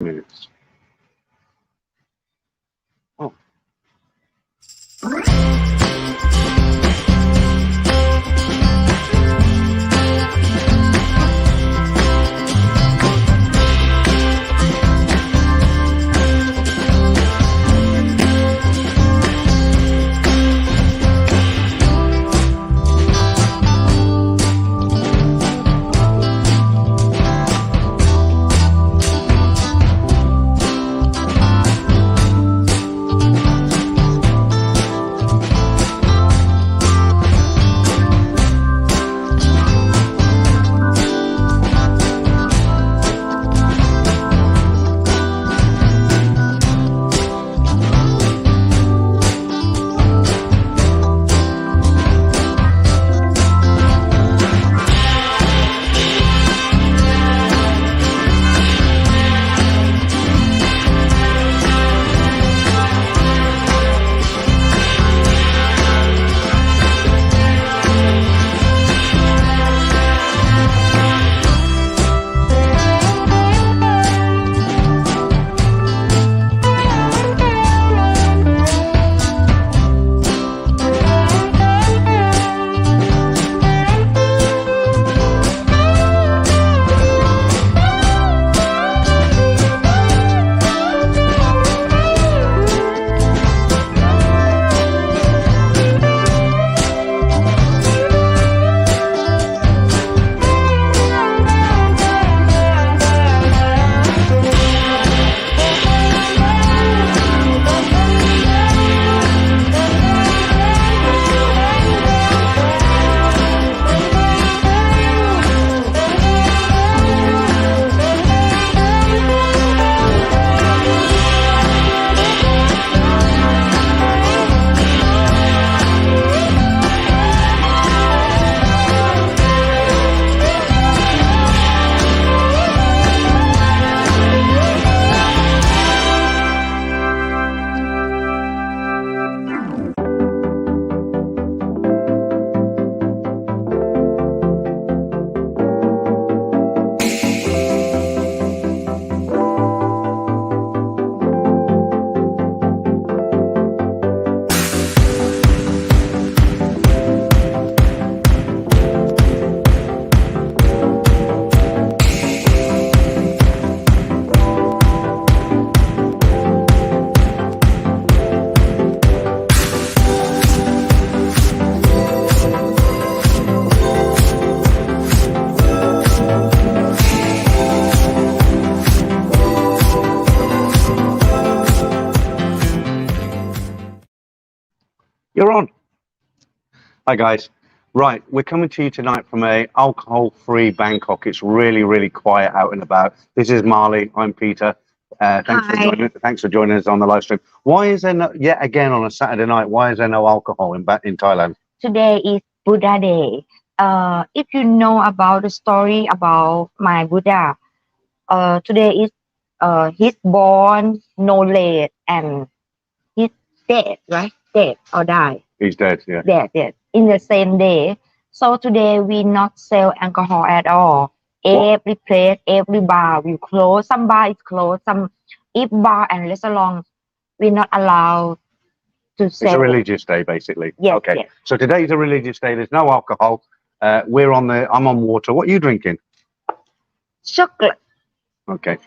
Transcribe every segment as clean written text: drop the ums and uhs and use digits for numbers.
Minutes. Oh. You're on. Hi guys. Right, we're coming to you tonight from a alcohol-free Bangkok. It's really, really quiet out and about. This is Marley. I'm Peter. Thanks for joining us on the live stream. Why is there no, yet again on a Saturday night? Why is there no alcohol in Thailand? Today is Buddha Day. If you know about the story about my Buddha, today is he's born no late and he's dead, right? Dead or die. He's dead, yeah. Dead in the same day. So today we not sell alcohol at all. Every place, every bar will close. Some bar is closed. Some if bar and restaurant we not allowed to sell. It's a religious day, basically. Yes. Okay. Yes. So today's a religious day. There's no alcohol. I'm on water. What are you drinking? Chocolate. Okay.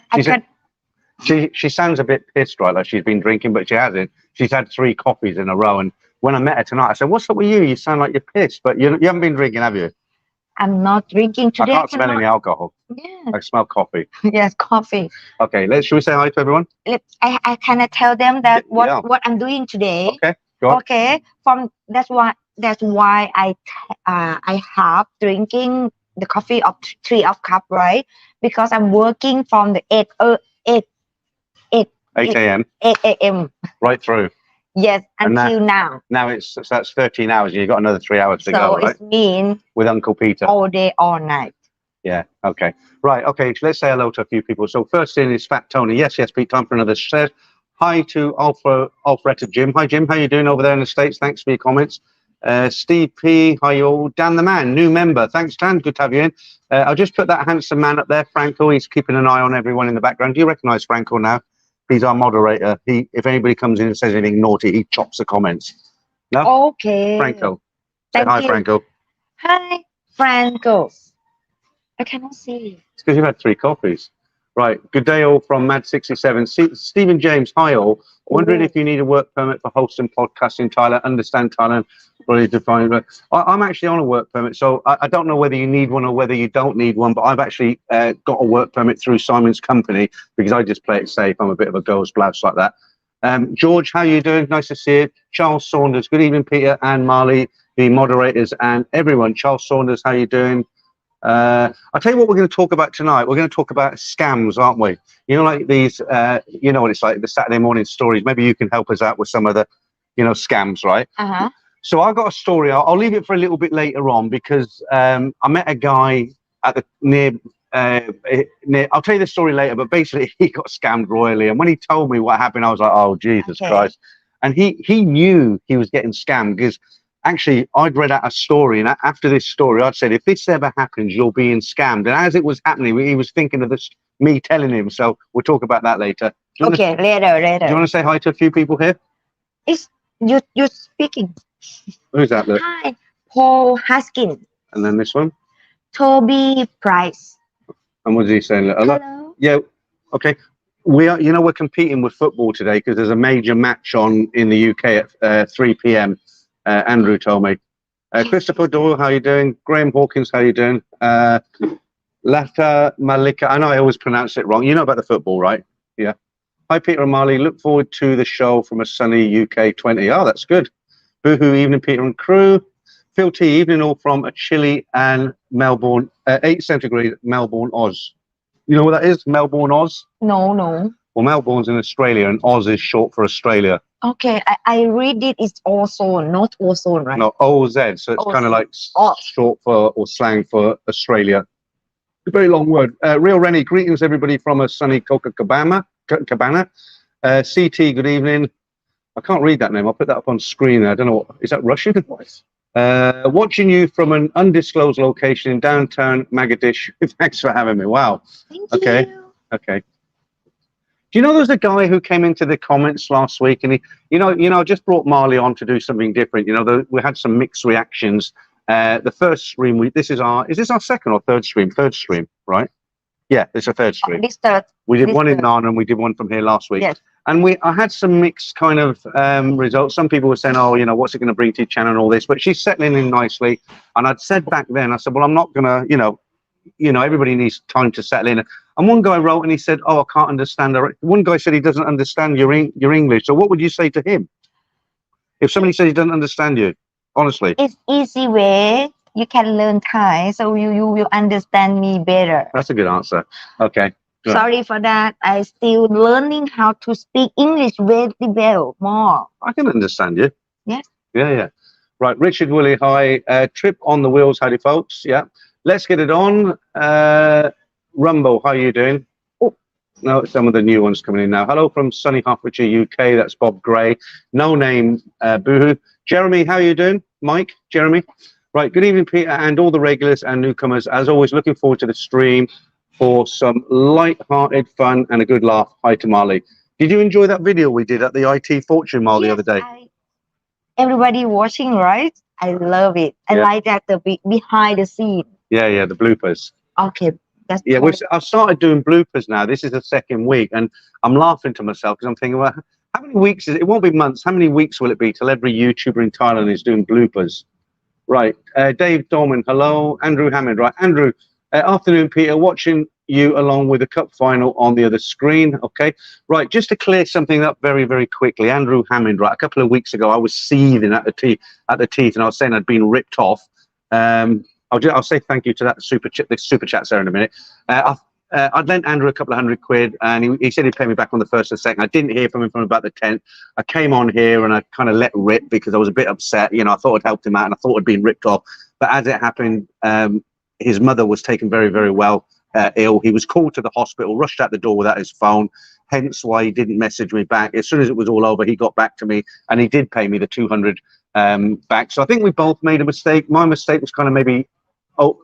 She sounds a bit pissed, right? Like she's been drinking, but she hasn't. She's had 3 coffees in a row. And when I met her tonight, I said, "What's up with you? You sound like you're pissed, but you haven't been drinking, have you?" I'm not drinking today. I can't smell any alcohol. Yes. I smell coffee. Yes, coffee. Okay. Should we say hi to everyone? I cannot tell them that what I'm doing today. Okay. Go on. Okay. That's why I have drinking the coffee of 3 cup, right? Because I'm working from the 8 a.m. 8 a.m. right through. Yes, until now. Now that's 13 hours. You've got another 3 hours to go, right? So it means with Uncle Peter all day, all night. Yeah. Okay. Right. Okay. Let's say hello to a few people. So first in is Fat Tony. Yes, Pete. Time for another set. Hi to Alfred Jim. Hi Jim. How you doing over there in the States? Thanks for your comments. Steve P, hi all. Dan the Man, new member. Thanks, Dan. Good to have you in. I'll just put that handsome man up there, Franco. He's keeping an eye on everyone in the background. Do you recognise Franco now? He's our moderator. If anybody comes in and says anything naughty, he chops the comments. No? Okay. Franco. Say Thank hi, you. Franco. Hi, Franco. I cannot see. It's because you've had 3 coffees. Right. Good day all from Mad67. Stephen James, hi all. Wondering if you need a work permit for hosting podcasts in Thailand. Understand Thailand. Really defined. I'm actually on a work permit, so I don't know whether you need one or whether you don't need one, but I've actually got a work permit through Simon's company because I just play it safe. I'm a bit of a ghost blouse like that. George, how you doing? Nice to see you. Charles Saunders, good evening, Peter and Marley, the moderators and everyone. Charles Saunders, how you doing? I'll tell you what we're going to talk about tonight. We're going to talk about scams, aren't we? You know, like these, you know what it's like, the Saturday morning stories. Maybe you can help us out with some of the, you know, scams, right? Uh-huh. So I've got a story. I'll leave it for a little bit later on because I met a guy at the near. I'll tell you the story later, but basically he got scammed royally. And when he told me what happened, I was like, "Oh Jesus Christ!" And he knew he was getting scammed because actually I'd read out a story, and after this story, I'd said, "If this ever happens, you're being scammed." And as it was happening, he was thinking of this, me telling him. So we'll talk about that later. Okay, later. Do you want to say hi to a few people here? It's you speaking. Who's that? Look. Hi, Paul Haskin. And then this one. Toby Price. And what's he saying? Hello. Yeah. Okay. We are. You know, we're competing with football today because there's a major match on in the UK at 3 p.m. Andrew told me. Christopher Doyle, how you doing? Graham Hawkins, how you doing? Lata Malika. I know I always pronounce it wrong. You know about the football, right? Yeah. Hi, Peter and Marley. Look forward to the show from a sunny UK 20. Oh, that's good. Boohoo, evening, Peter and crew. Phil T, evening all from a chilly and Melbourne, 8 centigrade, Melbourne, Oz. You know what that is? Melbourne, Oz? No. Well, Melbourne's in Australia and Oz is short for Australia. Okay, I read it. It's ozone, not ozone, right? No, OZ. So it's kind of like short for or slang for Australia. A very long word. Real Rennie, greetings everybody from a sunny Cabana. CT, good evening. I can't read that name. I'll put that up on screen. I don't know. Is that Russian? Watching you from an undisclosed location in downtown Mogadishu. Thanks for having me. Wow. Thank you. Okay. Do you know there's a guy who came into the comments last week and he, you know, just brought Marley on to do something different. You know, we had some mixed reactions. The first stream, is this our second or third stream? Third stream, right? Yeah, it's a third stream. This third. We did one in Nana and we did one from here last week. Yes. And I had some mixed kind of results. Some people were saying, "Oh, you know, what's it going to bring to your channel and all this?" But she's settling in nicely. And I'd said back then, I said, "Well, I'm not going to, you know, everybody needs time to settle in." And one guy wrote and he said, "Oh, I can't understand." One guy said he doesn't understand your English. So what would you say to him if somebody said he doesn't understand you? Honestly, it's easy way. You can learn Thai, so you will understand me better. That's a good answer. Okay. Good. Sorry for that. I still learning how to speak English very well more. I can understand you. Yes. Yeah. Right, Richard Willie, hi. Trip on the wheels, howdy folks. Yeah. Let's get it on. Rumbo, how are you doing? Oh, no, some of the new ones coming in now. Hello from sunny Hertfordshire, UK. That's Bob Gray. No name, Boohoo. Jeremy, how are you doing? Mike, Jeremy. Right, good evening, Peter, and all the regulars and newcomers. As always, looking forward to the stream for some light-hearted fun and a good laugh. Hi to Marley. Did you enjoy that video we did at the IT Fortune Mall the other day? Everybody watching, right? I love it. I like that the behind the scene. Yeah, the bloopers. Okay, that's I've started doing bloopers now. This is the second week, and I'm laughing to myself because I'm thinking, well, how many weeks is it? It won't be months. How many weeks will it be till every YouTuber in Thailand is doing bloopers? Right, Dave Dolman, hello. Andrew Hammond, right. Andrew, afternoon, Peter, watching you along with the cup final on the other screen. Okay, right, just to clear something up very, very quickly. Andrew Hammond, right, a couple of weeks ago, I was seething at the teeth, and I was saying I'd been ripped off. I'll say thank you to that super chats there in a minute. I'd lent Andrew a couple of £100, and he said he'd pay me back on the 1st and 2nd. I didn't hear from him from about the 10th. I came on here and I kind of let rip because I was a bit upset. You know, I thought I'd helped him out and I thought I'd been ripped off. But as it happened, his mother was taken very, very well ill. He was called to the hospital, rushed out the door without his phone, hence why he didn't message me back. As soon as it was all over, he got back to me and he did pay me the 200 back. So I think we both made a mistake. My mistake was kind of maybe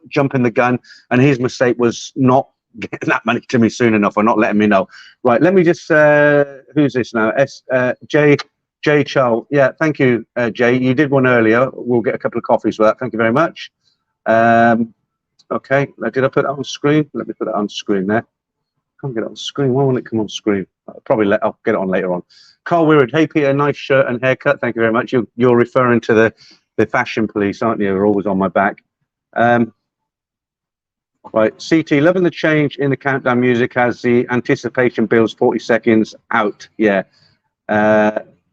jumping the gun, and his mistake was not getting that money to me soon enough or not letting me know. Right, let me just who's this now? Jay Chow. Yeah, thank you, Jay. You did one earlier. We'll get a couple of coffees for that. Thank you very much. Okay, did I put that on screen? Let me put that on screen there. Can't get it on screen. Why won't it come on screen? I'll get it on later on. Carl Wirrod, hey Peter, nice shirt and haircut. Thank you very much. You're referring to the fashion police, aren't you? They're always on my back. Right, CT, loving the change in the countdown music as the anticipation builds 40 seconds out. Yeah.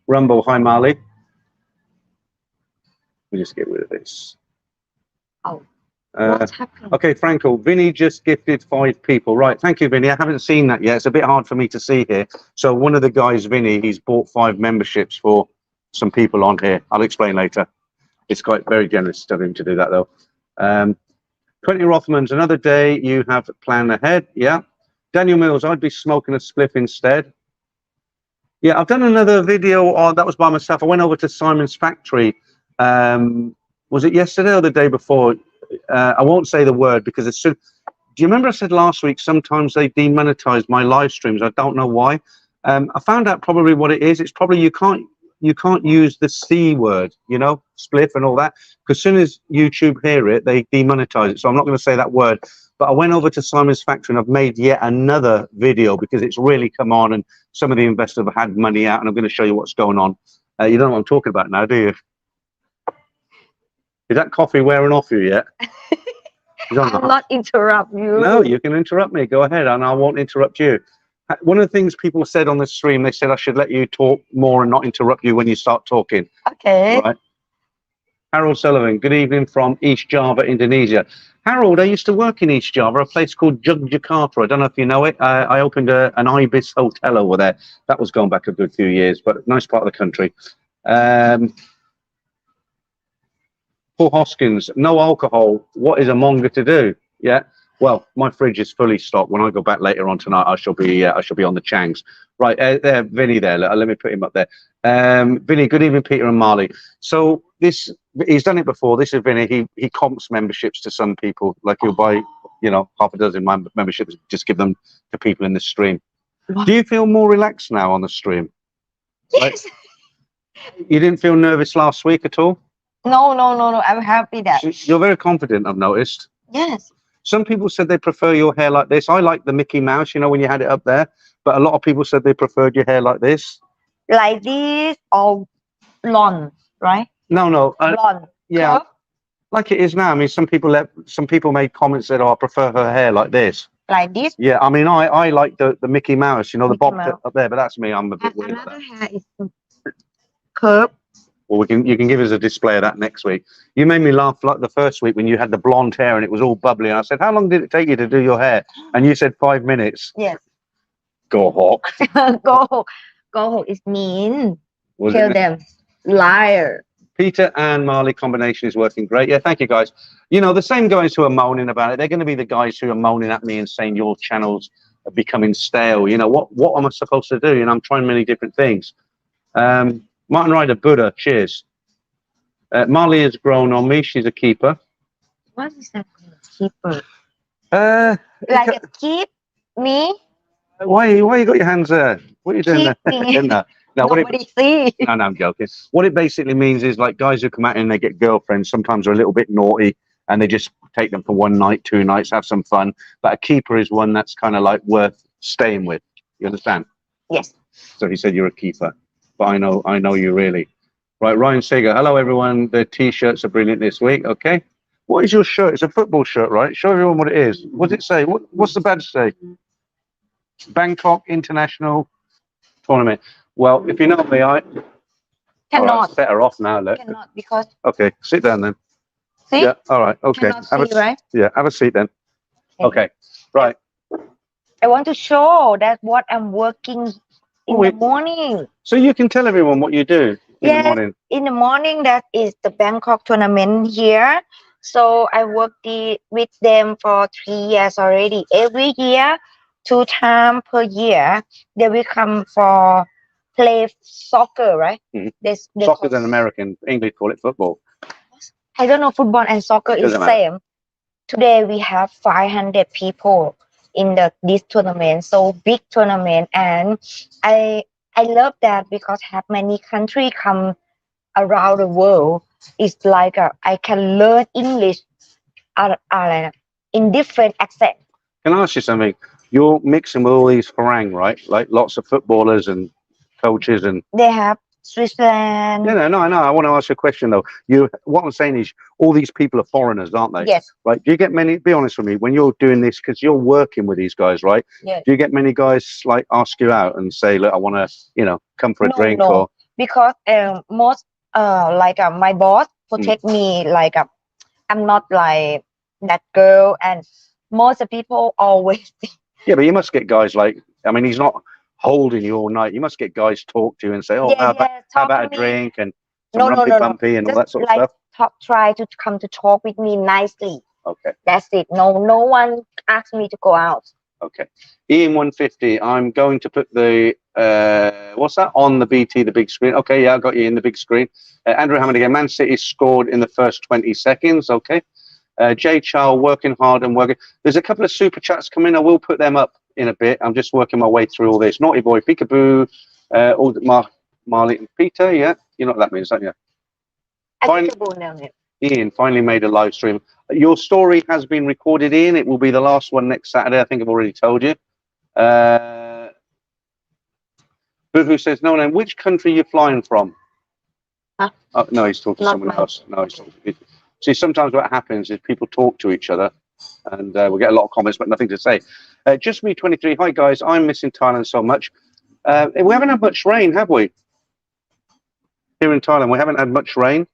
Rumble, hi Marley. Let me just get rid of this. Oh. What's happening? Okay, Franco, Vinny just gifted 5 people. Right, thank you, Vinny. I haven't seen that yet. It's a bit hard for me to see here. So one of the guys, Vinny, he's bought 5 memberships for some people on here. I'll explain later. It's quite very generous of him to do that, though. 20 Rothmans, another day you have planned ahead. Yeah. Daniel Mills, I'd be smoking a spliff instead. Yeah, I've done another video on, that was by myself. I went over to Simon's factory. Was it yesterday or the day before? I won't say the word because as soon. Do you remember I said last week sometimes they demonetize my live streams? I don't know why. I found out probably what it is. It's probably you can't use the C word, you know, spliff and all that. Because as soon as YouTube hear it, they demonetize it. So I'm not going to say that word. But I went over to Simon's factory and I've made yet another video because it's really come on and some of the investors have had money out and I'm going to show you what's going on. You don't know what I'm talking about now, do you? Is that coffee wearing off you yet? I'll not interrupt you. No, you can interrupt me. Go ahead, and I won't interrupt you. One of the things people said on the stream, they said I should let you talk more and not interrupt you when you start talking. Okay. Right. Harold Sullivan, good evening from East Java, Indonesia. Harold, I used to work in East Java, a place called Yogyakarta. I don't know if you know it. I opened an Ibis hotel over there. That was going back a good few years, but nice part of the country. Paul Hoskins, no alcohol. What is a monga to do? Yeah. Well, my fridge is fully stocked. When I go back later on tonight, I shall be on the Changs. Right, there, Vinny. There, let me put him up there. Vinny, good evening, Peter and Marley. So he's done it before. This is Vinny. He comps memberships to some people. Like he'll buy, you know, half a dozen memberships, just give them to people in the stream. What? Do you feel more relaxed now on the stream? Yes. Like, you didn't feel nervous last week at all? No. I'm happy that. You're very confident, I've noticed. Yes. Some people said they prefer your hair like this. I like the Mickey Mouse, you know, when you had it up there. But a lot of people said they preferred your hair like this. Like this or blonde, right? No. Blonde. Yeah. Curve? Like it is now. I mean, some people made comments that, oh, I prefer her hair like this. Like this? Yeah. I mean, I like the Mickey Mouse, you know, the bob up there. But that's me. I'm a bit weird. Another hair is curve. Well, you can give us a display of that next week. You made me laugh like the first week when you had the blonde hair and it was all bubbly. And I said, how long did it take you to do your hair? And you said 5 minutes. Yes. Go hawk. Go hawk is mean. Tell them. Liar. Peter and Marley combination is working great. Yeah, thank you guys. You know, the same guys who are moaning about it, they're going to be the guys who are moaning at me and saying your channels are becoming stale. You know, what am I supposed to do? You know, I'm trying many different things. Martin Ryder, Buddha, cheers. Marley has grown on me. She's a keeper. What is that? Keeper? Like a keep me? Why you got your hands there? What are you doing there? No, nobody see. No, I'm joking. What it basically means is like guys who come out and they get girlfriends sometimes are a little bit naughty and they just take them for 1 night, 2 nights, have some fun. But a keeper is one that's kind of like worth staying with. You understand? Yes. So he said you're a keeper. But I know you really. Right, Ryan Sager. Hello, everyone. The T-shirts are brilliant this week. Okay. What is your shirt? It's a football shirt, right? Show everyone what it is. What does it say? What's the badge say? Bangkok International Tournament. Well, if you know me, I cannot. Right, set her off now. Look. Cannot because. Okay, sit down then. See? Yeah. All right. Okay. Right? Yeah. Have a seat then. Okay. Right. I want to show that what I'm working in the morning. So you can tell everyone what you do in the morning. In the morning, that is the Bangkok tournament here. So I worked with them for 3 years already. Every year, 2 times per year, they will come for play soccer, right? Mhm. They Soccer's call, an American. English call it football. I don't know, football and soccer is Doesn't matter. same. Today we have 500 people in this tournament, so big tournament, and I I love that because have many country come around the world. It's like I can learn English in different accent. Can I ask you something? You're mixing with all these harangue, right? Like lots of footballers and coaches and They have Switzerland. no, I know. I want to ask you a question though. What I'm saying is, all these people are foreigners, aren't they? Yes, Right? Do you get many? Be honest with me. When you're doing this, because you're working with these guys, right? yes. Do you get many guys like ask you out and say, "Look, I want to, come for a No, drink," no, or because most like my boss protect me like I'm not like that girl, and most people always yeah, but you must get guys like. I mean, he's not holding you all night. You must get guys talk to you and say, "Oh, yeah, yeah, how talk about a to me. drink and some No, no, rumpy no, no. bumpy and all Just that sort of like stuff?" try to come to talk with me nicely. Okay. That's it. No one asked me to go out. Okay. Ian 150, I'm going to put the, what's that? On the BT, the big screen. Okay, yeah, I got you in the big screen. Andrew Hammond again. Man City scored in the first 20 seconds. Okay. Jay Charles working hard and working. There's a couple of super chats coming. I will put them up in a bit. I'm just working my way through all this. Naughty Boy, Peekaboo, Marley and Peter. Yeah. You know what that means, don't you? Fine. Ian finally made a live stream. Your story has been recorded, Ian. It will be the last one next Saturday. I think I've already told you. Boo says, no, which country are you flying from? Huh? Oh, no, he's talking to Not someone mine. else. No, he's talking. See, sometimes what happens is people talk to each other and we'll get a lot of comments, but nothing to say. Just me 23. Hi, guys. I'm missing Thailand so much. We haven't had much rain, have we? Here in Thailand, we haven't had much rain.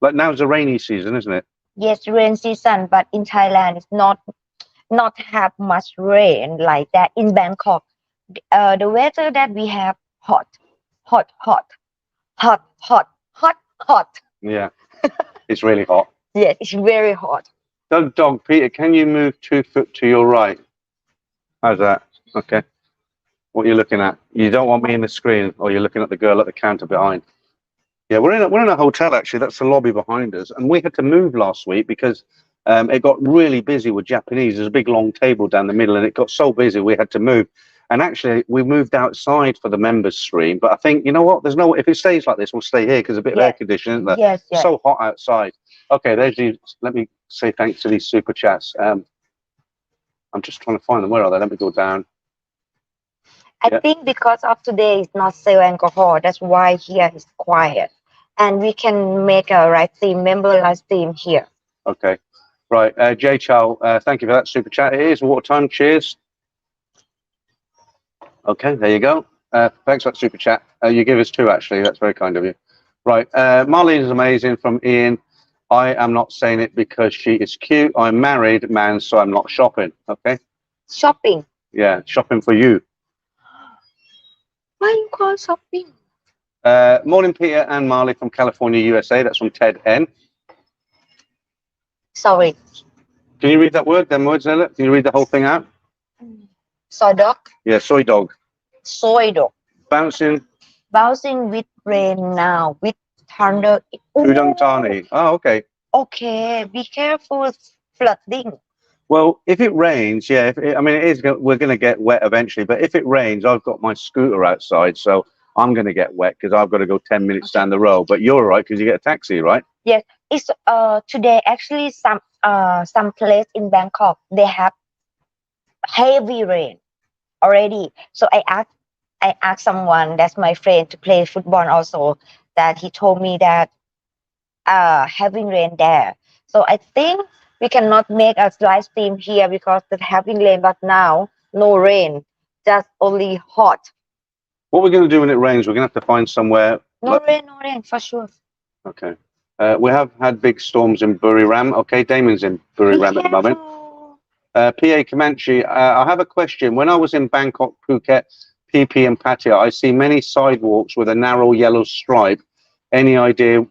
Like now's the rainy season, isn't it? Yes, rain season, but in Thailand it's not have much rain like that. In Bangkok, the weather that we have hot, hot, hot, hot, hot, hot, hot. Yeah, it's really hot. Yes, it's very hot. Dog, Peter, can you move 2 foot to your right? How's that? Okay. What are you looking at? You don't want me in the screen, or you're looking at the girl at the counter behind. Yeah, we're in a hotel actually. That's the lobby behind us, and we had to move last week because it got really busy with Japanese. There's a big long table down the middle, and it got so busy we had to move. And actually, we moved outside for the members stream. But I think you know what? There's no. If it stays like this, we'll stay here because a bit of air conditioning, isn't there? Yes, yes. So hot outside. Okay, there's you. Let me say thanks to these super chats. I'm just trying to find them. Where are they? Let me go down. I think because of today is not sale alcohol, that's why here is quiet. And we can make a live stream, member live stream here. Okay. Right. Jay Chow, thank you for that super chat. It is water time. Cheers. Okay, there you go. Thanks for that super chat. You give us 2, actually. That's very kind of you. Right. Marlene is amazing from Ian. I am not saying it because she is cute. I'm married, man, so I'm not shopping. Okay. Shopping. Yeah, shopping for you. Why you call shopping? Morning, Peter and Marley from California, USA. That's from Ted N. Sorry. Can you read that word? Them words there. Can you read the whole thing out? Soy dog. Yeah, soy dog. Soy dog. Bouncing. Bouncing with rain now, with thunder. Udon Tani. Oh, okay. Okay, be careful, flooding. Well, if it rains, yeah. I mean, we're going to get wet eventually. But if it rains, I've got my scooter outside, so I'm going to get wet because I've got to go 10 minutes down the road. But you're all right because you get a taxi, right? Yes, it's today actually some place in Bangkok they have heavy rain already. So I asked someone that's my friend to play football also, that he told me that having rain there. So I think we cannot make a live stream here because it's having rain, but now no rain, just only hot. What we're going to do when it rains, we're going to have to find somewhere. No rain for sure. Okay. We have had big storms in Buriram. Okay, Damon's in Buriram at the moment. PA Comanche, I have a question. When I was in Bangkok, Phuket, PP and Pattaya, I see many sidewalks with a narrow yellow stripe. Any idea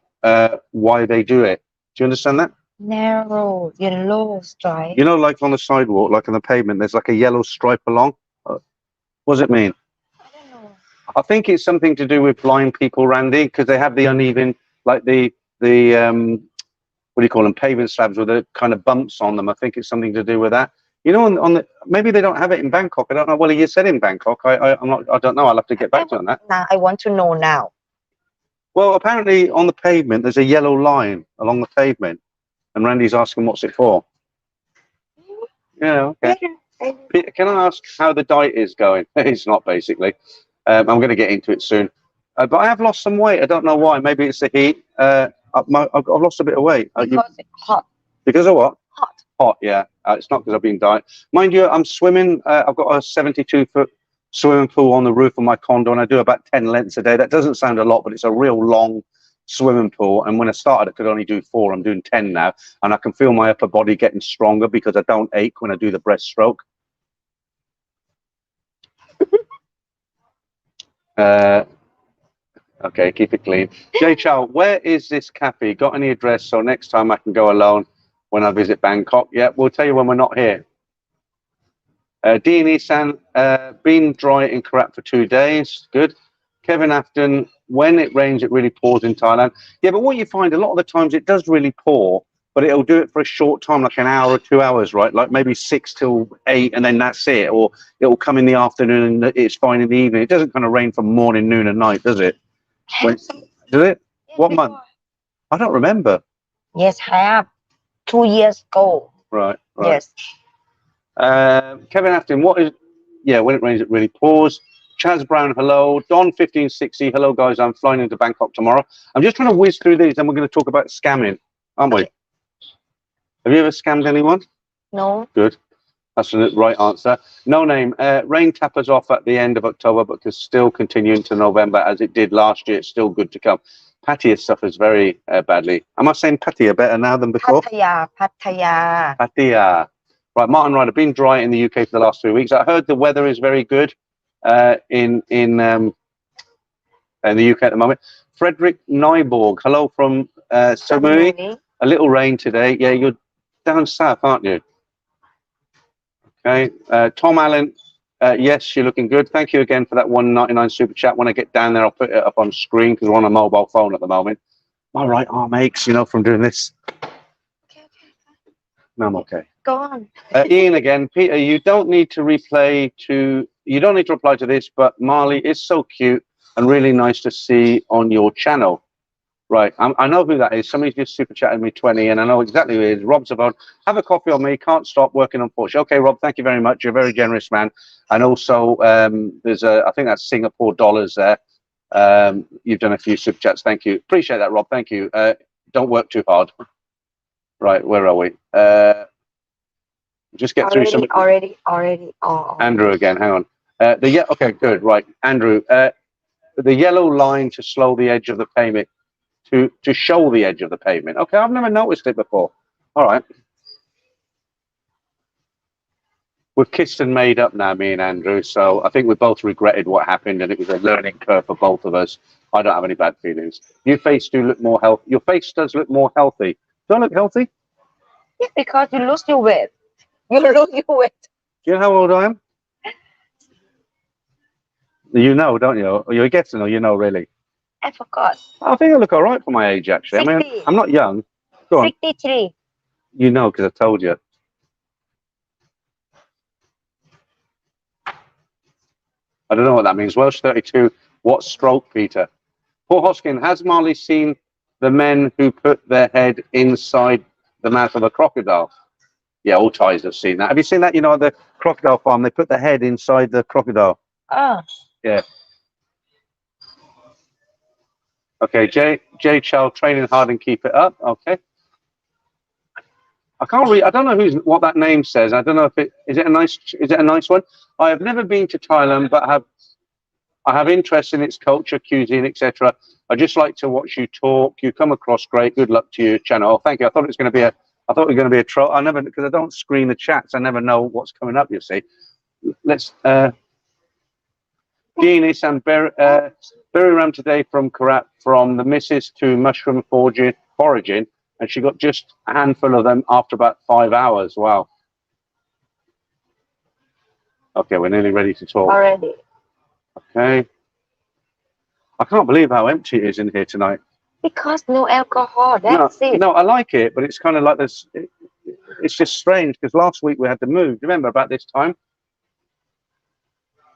why they do it? Do you understand that? Narrow yellow stripe. You know, like on the sidewalk, like on the pavement, there's like a yellow stripe along. What does it mean? I don't know. I think it's something to do with blind people, Randy, because they have the uneven, like the what do you call them, pavement slabs with the kind of bumps on them. I think it's something to do with that. You know, on the maybe they don't have it in Bangkok. I don't know. Well, you said in Bangkok. I'm not. I don't know. I'll have to get back to you on that. Now I want to know now. Well, apparently on the pavement there's a yellow line along the pavement, and Randy's asking what's it for. Yeah. Okay. Peter, can I ask how the diet is going? It's not basically. I'm going to get into it soon, but I have lost some weight. I don't know why. Maybe it's the heat. I've lost a bit of weight. Because it's hot. Because of what? Hot. Hot, yeah. It's not because I've been diet. Mind you, I'm swimming. I've got a 72-foot swimming pool on the roof of my condo, and I do about 10 lengths a day. That doesn't sound a lot, but it's a real long swimming pool. And when I started, I could only do 4. I'm doing 10 now, and I can feel my upper body getting stronger because I don't ache when I do the breaststroke. Okay, keep it clean. Jay Chow, where is this cafe? Got any address so next time I can go alone when I visit Bangkok? Yeah, we'll tell you when we're not here. D&E-san, been dry in Korat for 2 days. Good. Kevin Afton, when it rains, it really pours in Thailand. Yeah, but what you find, a lot of the times it does really pour, but it'll do it for a short time, like an hour or 2 hours, right? Like maybe 6 till 8, and then that's it. Or it'll come in the afternoon and it's fine in the evening. It doesn't kind of rain from morning, noon, and night, does it? Does it? What month? I don't remember. Yes, have 2 years ago. Right. Yes. Kevin Afton, what is? Yeah, when it rains, it really pours. Chaz Brown, hello. Don 1560, hello guys. I'm flying into Bangkok tomorrow. I'm just trying to whiz through these, and we're going to talk about scamming, aren't we? Have you ever scammed anyone? No. Good. That's the right answer. No name. Rain tapers off at the end of October, but can still continue into November as it did last year. It's still good to come. Pattaya suffers very badly. Am I saying Pattaya better now than before? Pattaya. Pattaya. Right, Martin Ryder, been dry in the UK for the last 3 weeks. I heard the weather is very good in the UK at the moment. Frederick Nyborg, hello from Samui. A little rain today. Yeah, you're down south, aren't you? Okay. Tom Allen, yes, you're looking good. Thank you again for that $1.99 super chat. When I get down there, I'll put it up on screen because we're on a mobile phone at the moment. My right arm aches, you know, from doing this. Okay. No, I'm okay. Go on. Ian again. Peter, you don't need to reply to this, but Marley is so cute and really nice to see on your channel. Right, I know who that is. Somebody's just super chatted me 20, and I know exactly who it is. Rob Savone, have a coffee on me. Can't stop working on Porsche. Okay, Rob, thank you very much. You're a very generous man. And also, there's I think that's Singapore dollars there. You've done a few super chats. Thank you. Appreciate that, Rob. Thank you. Don't work too hard. Right, where are we? Just get through some. Already. Andrew again. Hang on. Okay, good. Right, Andrew. The yellow line to slow the edge of the pavement. To show the edge of the pavement. Okay, I've never noticed it before. All right. We've kissed and made up now, me and Andrew. So I think we both regretted what happened, and it was a learning curve for both of us. I don't have any bad feelings. Your face do look more healthy. Your face does look more healthy. Do I look healthy? Yeah, because you lose your weight. You lose your weight. Do you know how old I am? You know, don't you? Or you're guessing, or you know, really? I forgot. I think I look all right for my age, actually. 60. I mean, I'm not young. Go on. 63. You know, because I told you. I don't know what that means. Welsh 32. What stroke, Peter? Paul Hoskin, has Marley seen the men who put their head inside the mouth of a crocodile? Yeah, all Thais have seen that. Have you seen that? You know, at the crocodile farm, they put the head inside the crocodile. Oh. Yeah. Okay, Jay Chow, training hard and keep it up. Okay. I can't read. I don't know what that name says. I don't know if is it a nice one. I have never been to Thailand, but I have interest in its culture, cuisine, etc. I just like to watch you talk. You come across great. Good luck to your channel. Oh, thank you. I thought it was going to be a troll. I never, because I don't screen the chats. I never know what's coming up. You see. Let's. Genius and Berry Ram today from Korat, from the missus to mushroom foraging, and she got just a handful of them after about 5 hours. Wow. Okay, we're nearly ready to talk. Already. Okay. I can't believe how empty it is in here tonight. Because no alcohol. That's it. No, I like it, but it's kind of like this. It's just strange because last week we had to move. Remember about this time?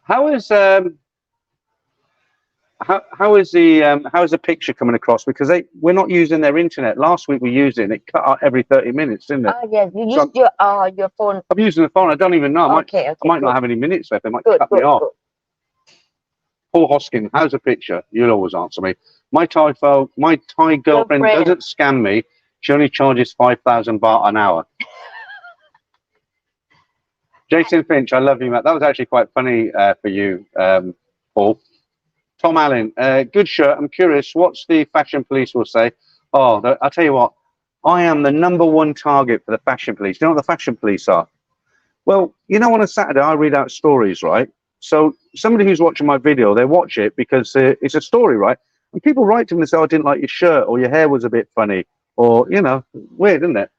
How is how's the picture coming across? Because we're not using their internet. Last week we used it and it cut out every 30 minutes, didn't it? Oh yes, you use your phone. I'm using the phone. I don't even know. Okay, I might not have any minutes left. They might good, cut good, me off. good. Paul Hoskin, how's the picture? You'll always answer me. My Thai girlfriend doesn't scam me. She only charges 5,000 baht an hour. Jason Finch, I love you, Matt. That was actually quite funny for you, Paul. Tom Allen, good shirt. I'm curious, what's the fashion police will say? Oh, I'll tell you what. I am the #1 target for the fashion police. You know what the fashion police are? Well, you know, on a Saturday, I read out stories, right? So somebody who's watching my video, they watch it because it's a story, right? And people write to me and say, oh, I didn't like your shirt, or your hair was a bit funny, or, you know, weird, isn't it?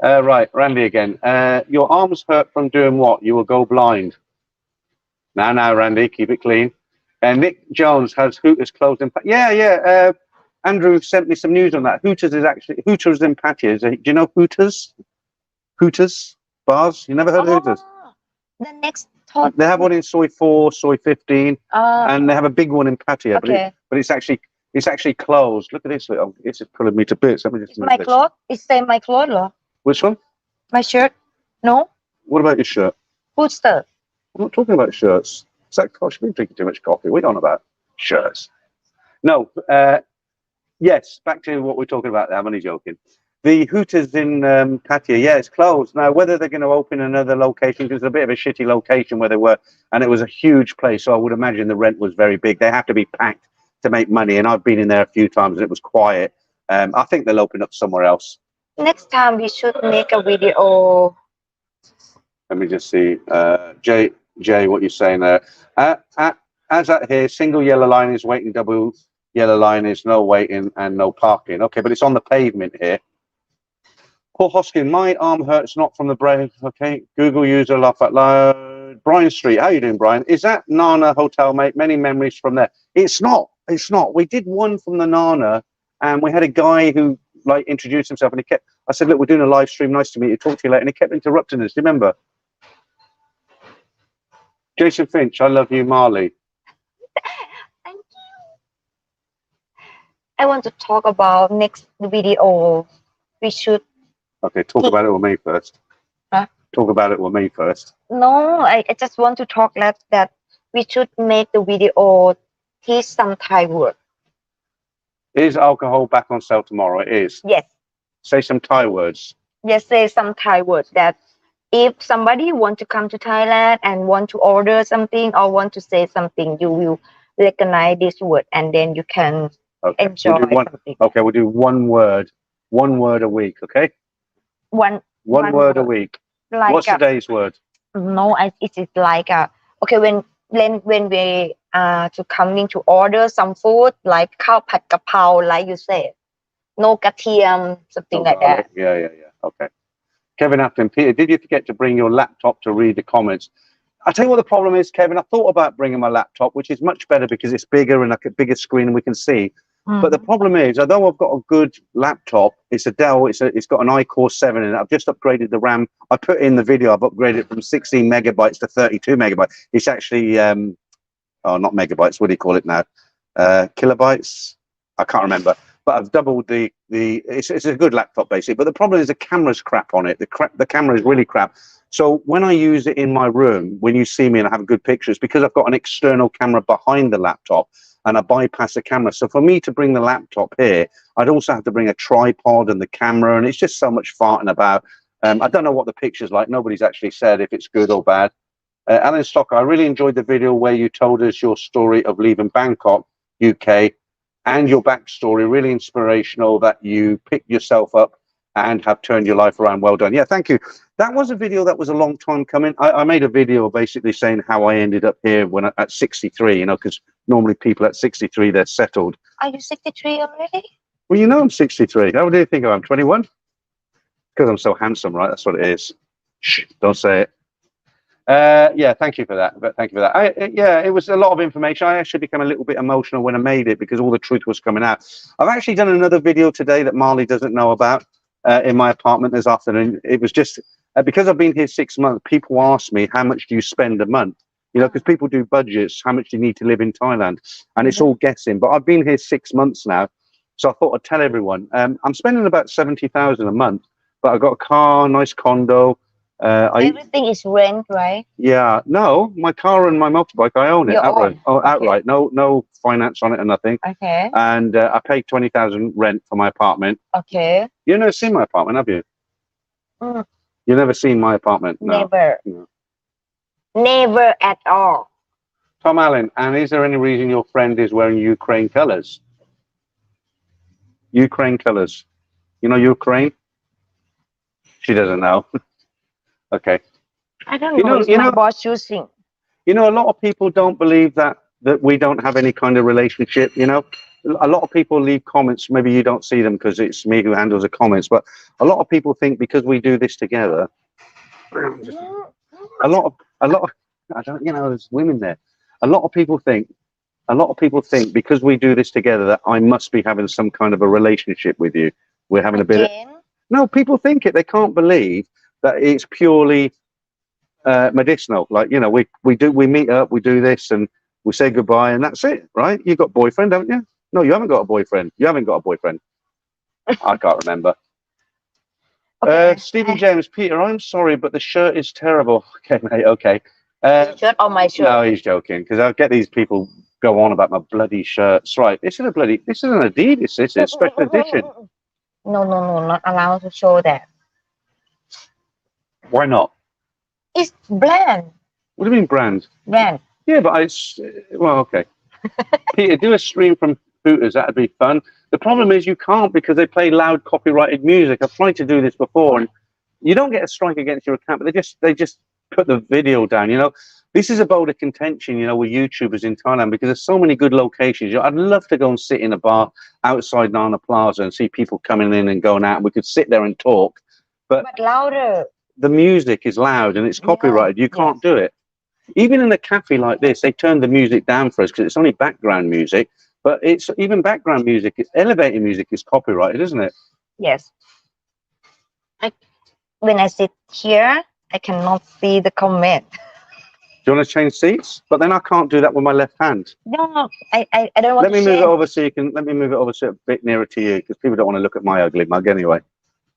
Right, Randy again. Your arms hurt from doing what? You will go blind. Now, Randy, keep it clean. Nick Jones has Hooters closed in. Yeah. Andrew sent me some news on that. Hooters in Pattaya. Do you know Hooters? Hooters bars? You never heard of Hooters? The next. They have one in Soy 4, Soy 15, and they have a big one in Pattaya. Okay. But it's actually closed. Look at this. This is pulling me to bits. Let me just. It's my clothes. It's same my clothes, or? Which one? My shirt. No. What about your shirt? Booster. I'm not talking about shirts. Gosh, you've been drinking too much coffee. What are you on about? Shirts. No. Yes. Back to what we're talking about. I'm only joking. The Hooters in Pattaya, yeah, it's closed. Now, whether they're going to open another location, because it's a bit of a shitty location where they were, and it was a huge place, so I would imagine the rent was very big. They have to be packed to make money, and I've been in there a few times, and it was quiet. I think they'll open up somewhere else. Next time, we should make a video. Let me just see. Jay, what you're saying there. As at here, single yellow line is waiting, double yellow line is no waiting and no parking. Okay, but it's on the pavement here. Paul Hoskin, my arm hurts not from the brain. Okay, Google user laugh out loud. Brian Street, how you doing, Brian? Is that Nana Hotel, mate? Many memories from there. It's not. We did one from the Nana, and we had a guy who like introduced himself, and I said, look, we're doing a live stream. Nice to meet you. Talk to you later. And he kept interrupting us. Do you remember? Jason Finch, I love you, Marley. Thank you. I want to talk about next video. We should. Okay, talk about it with me first. Huh? Talk about it with me first. No, I just want to talk that we should make the video teach some Thai word. Is alcohol back on sale tomorrow? It is. Yes. Say some Thai words. Yes, say some Thai words that if somebody want to come to Thailand and want to order something or want to say something, you will recognize this word and then you can enjoy something. Okay, we'll do one word a week, okay? One word a week. Like what's today's word? No, it is like okay, when we to coming to order some food like khao pad kapao, like you said, no katiam, something like that. Yeah. Okay. Kevin Afton, Peter, did you forget to bring your laptop to read the comments? I'll tell you what the problem is, Kevin. I thought about bringing my laptop, which is much better because it's bigger and like a bigger screen and we can see. But the problem is, although I've got a good laptop, it's a Dell, it's got an iCore 7 in it. I've just upgraded the RAM. I put in the video, I've upgraded it from 16 megabytes to 32 megabytes. It's actually, not megabytes, what do you call it now? Kilobytes? I can't remember. But I've doubled it's a good laptop basically. But the problem is the camera's crap on it. The camera is really crap. So when I use it in my room, when you see me and I have good pictures, because I've got an external camera behind the laptop, and I bypass the camera. So for me to bring the laptop here, I'd also have to bring a tripod and the camera, and it's just so much farting about. I don't know what the picture's like. Nobody's actually said if it's good or bad. Alan Stocker, I really enjoyed the video where you told us your story of leaving Bangkok, UK, and your backstory. Really inspirational that you picked yourself up and have turned your life around. Well done. Yeah, thank you. That was a video that was a long time coming. I made a video basically saying how I ended up here when at 63, because normally people at 63, they're settled. Are you 63 already? Well, I'm 63. How do you think I'm 21? Because I'm so handsome, right? That's what it is. Shh, don't say it. Yeah, thank you for that. But thank you for that. Yeah, it was a lot of information. I actually became a little bit emotional when I made it because all the truth was coming out. I've actually done another video today that Marley doesn't know about in my apartment this afternoon. It was just because I've been here 6 months. People ask me, how much do you spend a month? You know, because people do budgets. How much do you need to live in Thailand? And it's all guessing. But I've been here 6 months now, so I thought I'd tell everyone. I'm spending about 70,000 a month, but I've got a car, nice condo. Everything is rent, right? Yeah, no, my car and my motorbike, I own it You outright. own? Oh, Okay. outright. No finance on it or nothing. Okay. And I pay 20,000 rent for my apartment. Okay. You've never seen my apartment, have you? Mm, You've never seen my apartment? No. never. No. Never at all. Tom Allen, and is there any reason your friend is wearing Ukraine colours? Ukraine colours. You know Ukraine? She doesn't know. Okay. I don't You know. know- It's you my know- boss choosing. You know, a lot of people don't believe that we don't have any kind of relationship. You know, a lot of people leave comments. Maybe you don't see them because it's me who handles the comments. But a lot of people think because we do this together, a lot of I don't. You know, there's women there. A lot of people think. A lot of people think because we do this together that I must be having some kind of a relationship with you. We're having a bit of, Again? no, people think it. They can't believe that it's purely medicinal. Like, you know, we meet up, we do this, and we say goodbye, and that's it, right? You got a boyfriend, haven't you? No, you haven't got a boyfriend. You haven't got a boyfriend. I can't remember. Okay. Stephen James, Peter, I'm sorry, but the shirt is terrible. Okay, mate. Okay. Your shirt or my shirt? No, he's joking because I'll get these people go on about my bloody shirts. Right, this is an Adidas. This is special edition. No, not allowed to show that. Why not? It's brand. What do you mean brand? Brand. Yeah, but well, okay. Peter, do a stream from Hooters. That'd be fun. The problem is you can't because they play loud copyrighted music. I've tried to do this before, and you don't get a strike against your account, but they just put the video down. You know, this is a bold of contention. You know, with YouTubers in Thailand because there's so many good locations. You know, I'd love to go and sit in a bar outside Nana Plaza and see people coming in and going out. And we could sit there and talk, but louder. the music is loud and it's copyrighted. You can't do it. Even in a cafe like this, they turned the music down for us because it's only background music. But it's even background music, elevator music is copyrighted, isn't it? Yes. When I sit here, I cannot see the comment. Do you want to change seats? But then I can't do that with my left hand. No, I don't want Let to me move it change. over so you can. Let me move it over so a bit nearer to you because people don't want to look at my ugly mug anyway.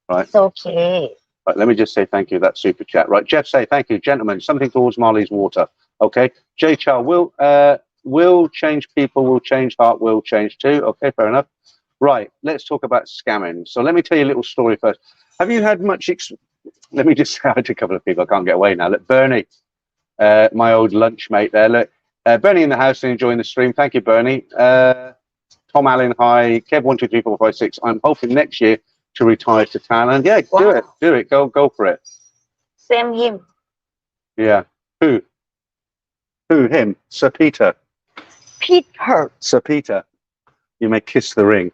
Right. It's okay. Right, let me just say thank you. That super chat. Right, Jeff, say thank you, gentlemen. Something towards Marley's water. Okay, J. Chow will change people, will change heart, will change too. Okay, fair enough. Right, let's talk about scamming. So let me tell you a little story first. Have you had much? Let me just say hi to a couple of people. I can't get away now. Look, Bernie, my old lunch mate there. Look, Bernie in the house and enjoying the stream. Thank you, Bernie. Tom Allen, hi. Kev 12345 I'm hoping next year to retire to Thailand. Yeah, Wow. do it. Go for it. Same him. Yeah. Who? Him? Sir Peter. Peter. Sir Peter. You may kiss the ring.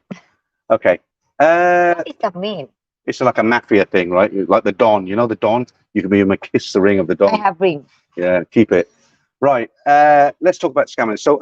Okay. What does that mean? It's like a mafia thing, right? Like the Don. You know the Don? You may kiss the ring of the I Don. have ring. Yeah, keep it. Right. Let's talk about scamming. So,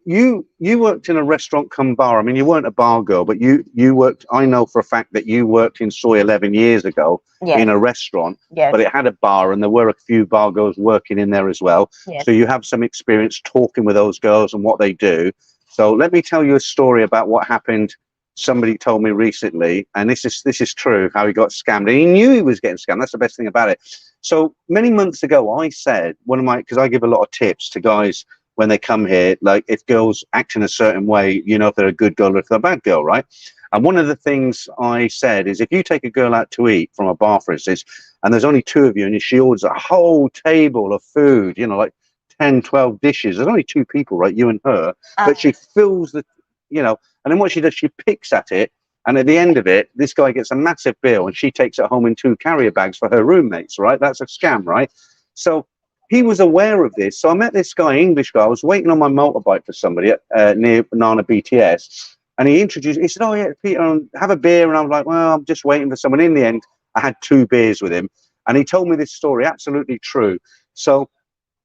you worked in a restaurant cum bar. I mean, you weren't a bar girl, but you worked. I know for a fact that you worked in Soy 11 years ago in a restaurant, Yes. but it had a bar, and there were a few bar girls working in there as well. Yes. So you have some experience talking with those girls and what they do. So let me tell you a story about what happened. Somebody told me recently, and this is true, how he got scammed. And he knew he was getting scammed. That's the best thing about it. So many months ago, I said, because I give a lot of tips to guys when they come here, like if girls act in a certain way, you know if they're a good girl or if they're a bad girl, right? And one of the things I said is if you take a girl out to eat from a bar, for instance, and there's only two of you and she orders a whole table of food, you know, like 10, 12 dishes, there's only two people, right? You and her, but she fills the, you know, and then what she does, she picks at it. And at the end of it, this guy gets a massive bill and she takes it home in 2 carrier bags for her roommates, right? That's a scam, right? So he was aware of this. So I met this guy, English guy. I was waiting on my motorbike for somebody near Nana BTS. And he said, oh, yeah, Peter, have a beer. And I was like, well, I'm just waiting for someone. In the end, I had 2 beers with him. And he told me this story, absolutely true. So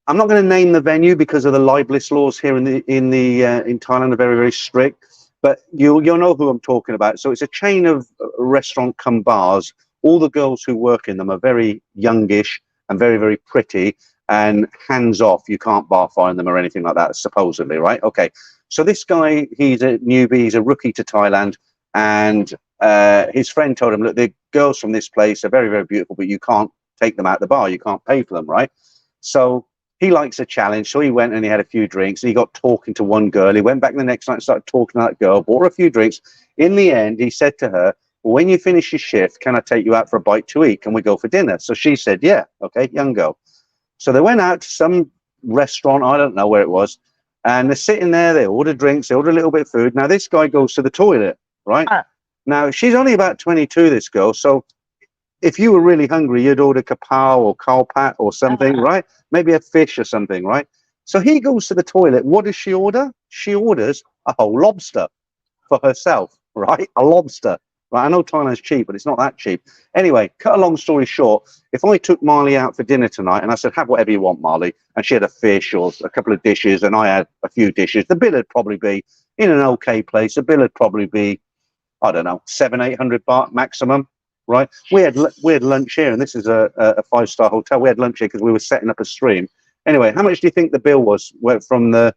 I'm not going to name the venue because of the libelous laws here in Thailand are very, very strict. But you'll know who I'm talking about. So it's a chain of restaurant cum bars. All the girls who work in them are very youngish and very, very pretty and hands off. You can't bar fine them or anything like that, supposedly, right? Okay. So this guy, he's a newbie, he's a rookie to Thailand, and his friend told him, look, the girls from this place are very, very beautiful, but you can't take them out the bar. You can't pay for them, right? So he likes a challenge. So he went and he had a few drinks. And he got talking to one girl. He went back the next night and started talking to that girl, bought her a few drinks. In the end, he said to her, well, when you finish your shift, can I take you out for a bite to eat? Can we go for dinner? So she said, yeah. Okay, young girl. So they went out to some restaurant. I don't know where it was. And they're sitting there. They order drinks. They order a little bit of food. Now, this guy goes to the toilet, right? Now, she's only about 22, this girl. So if you were really hungry, you'd order kapow or kalpat or something, right? Maybe a fish or something, right? So he goes to the toilet. What does she order? She orders a whole lobster for herself, right? A lobster. Right? I know Thailand's cheap, but it's not that cheap. Anyway, cut a long story short, if I took Marley out for dinner tonight and I said, have whatever you want, Marley, and she had a fish or a couple of dishes and I had a few dishes, the bill would probably be, in an okay place, the bill would probably be, I don't know, 700-800 baht maximum. Right, we had lunch here, and this is a 5-star hotel. We had lunch here because we were setting up a stream. Anyway, how much do you think the bill was from that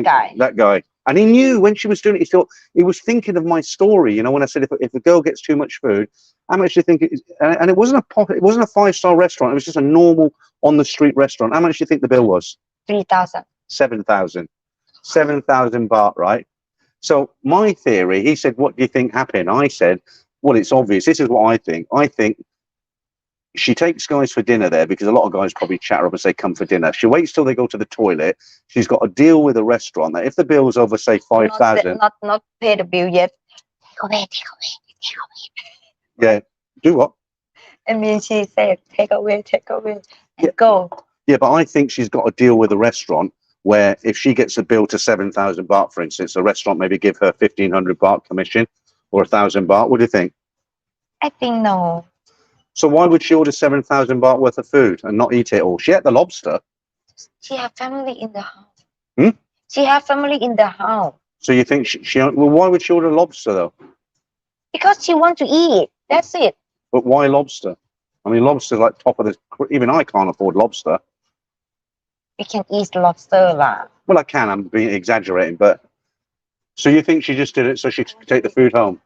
guy? And he knew when she was doing it. He was thinking of my story. You know, when I said if a girl gets too much food, how much do you think it is? And it wasn't a 5-star restaurant. It was just a normal on the street restaurant. How much do you think the bill was? 3,000. 7,000 baht, right? So my theory, he said, what do you think happened? I said, well, it's obvious. This is what I think. I think she takes guys for dinner there because a lot of guys probably chat her up and say, come for dinner. She waits till they go to the toilet. She's got a deal with a restaurant that if the bill's over, say, 5,000. Not pay the bill yet. Take away. Yeah. Do what? I mean, she said, take away, and go. Yeah, but I think she's got a deal with a restaurant where if she gets a bill to 7,000 baht, for instance, the restaurant maybe give her 1,500 baht commission. Or 1,000 baht. What do you think? I think no. So why would she order 7,000 baht worth of food and not eat it all? She ate the lobster. She have family in the house. Hmm? She have family in the house. So you think well, why would she order lobster though? Because she want to eat. That's it. But why lobster? I mean, lobster's like top of the. Even I can't afford lobster. We can eat lobster lah. Well, I can. I'm being exaggerating, but. So you think she just did it so she could take the food home?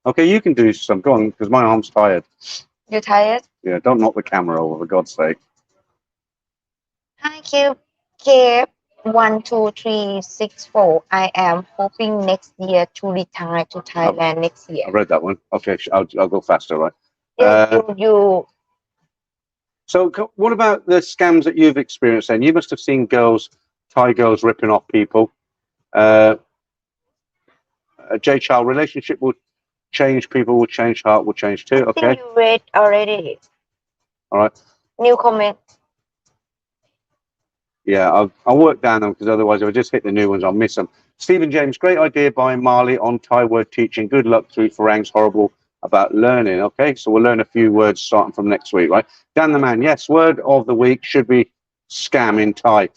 Okay, you can do some. Go on, because my arm's tired. You tired? Yeah, don't knock the camera over, for God's sake. Hi, Cape 1, 2, 3, 6, 4. I am hoping next year to retire to Thailand next year. I read that one. Okay, I'll go faster, right? Yeah, So what about the scams that you've experienced then? You must have seen Thai girls ripping off people. J Child, relationship will change, people will change, heart will change too. Okay. I think you read already. All right. New comment. Yeah, I'll work down them because otherwise if I just hit the new ones, I'll miss them. Stephen James, great idea by Marley on Thai word teaching. Good luck through Farang's horrible about learning. Okay, so we'll learn a few words starting from next week, right? Dan the man, yes, word of the week should be scam in Thai.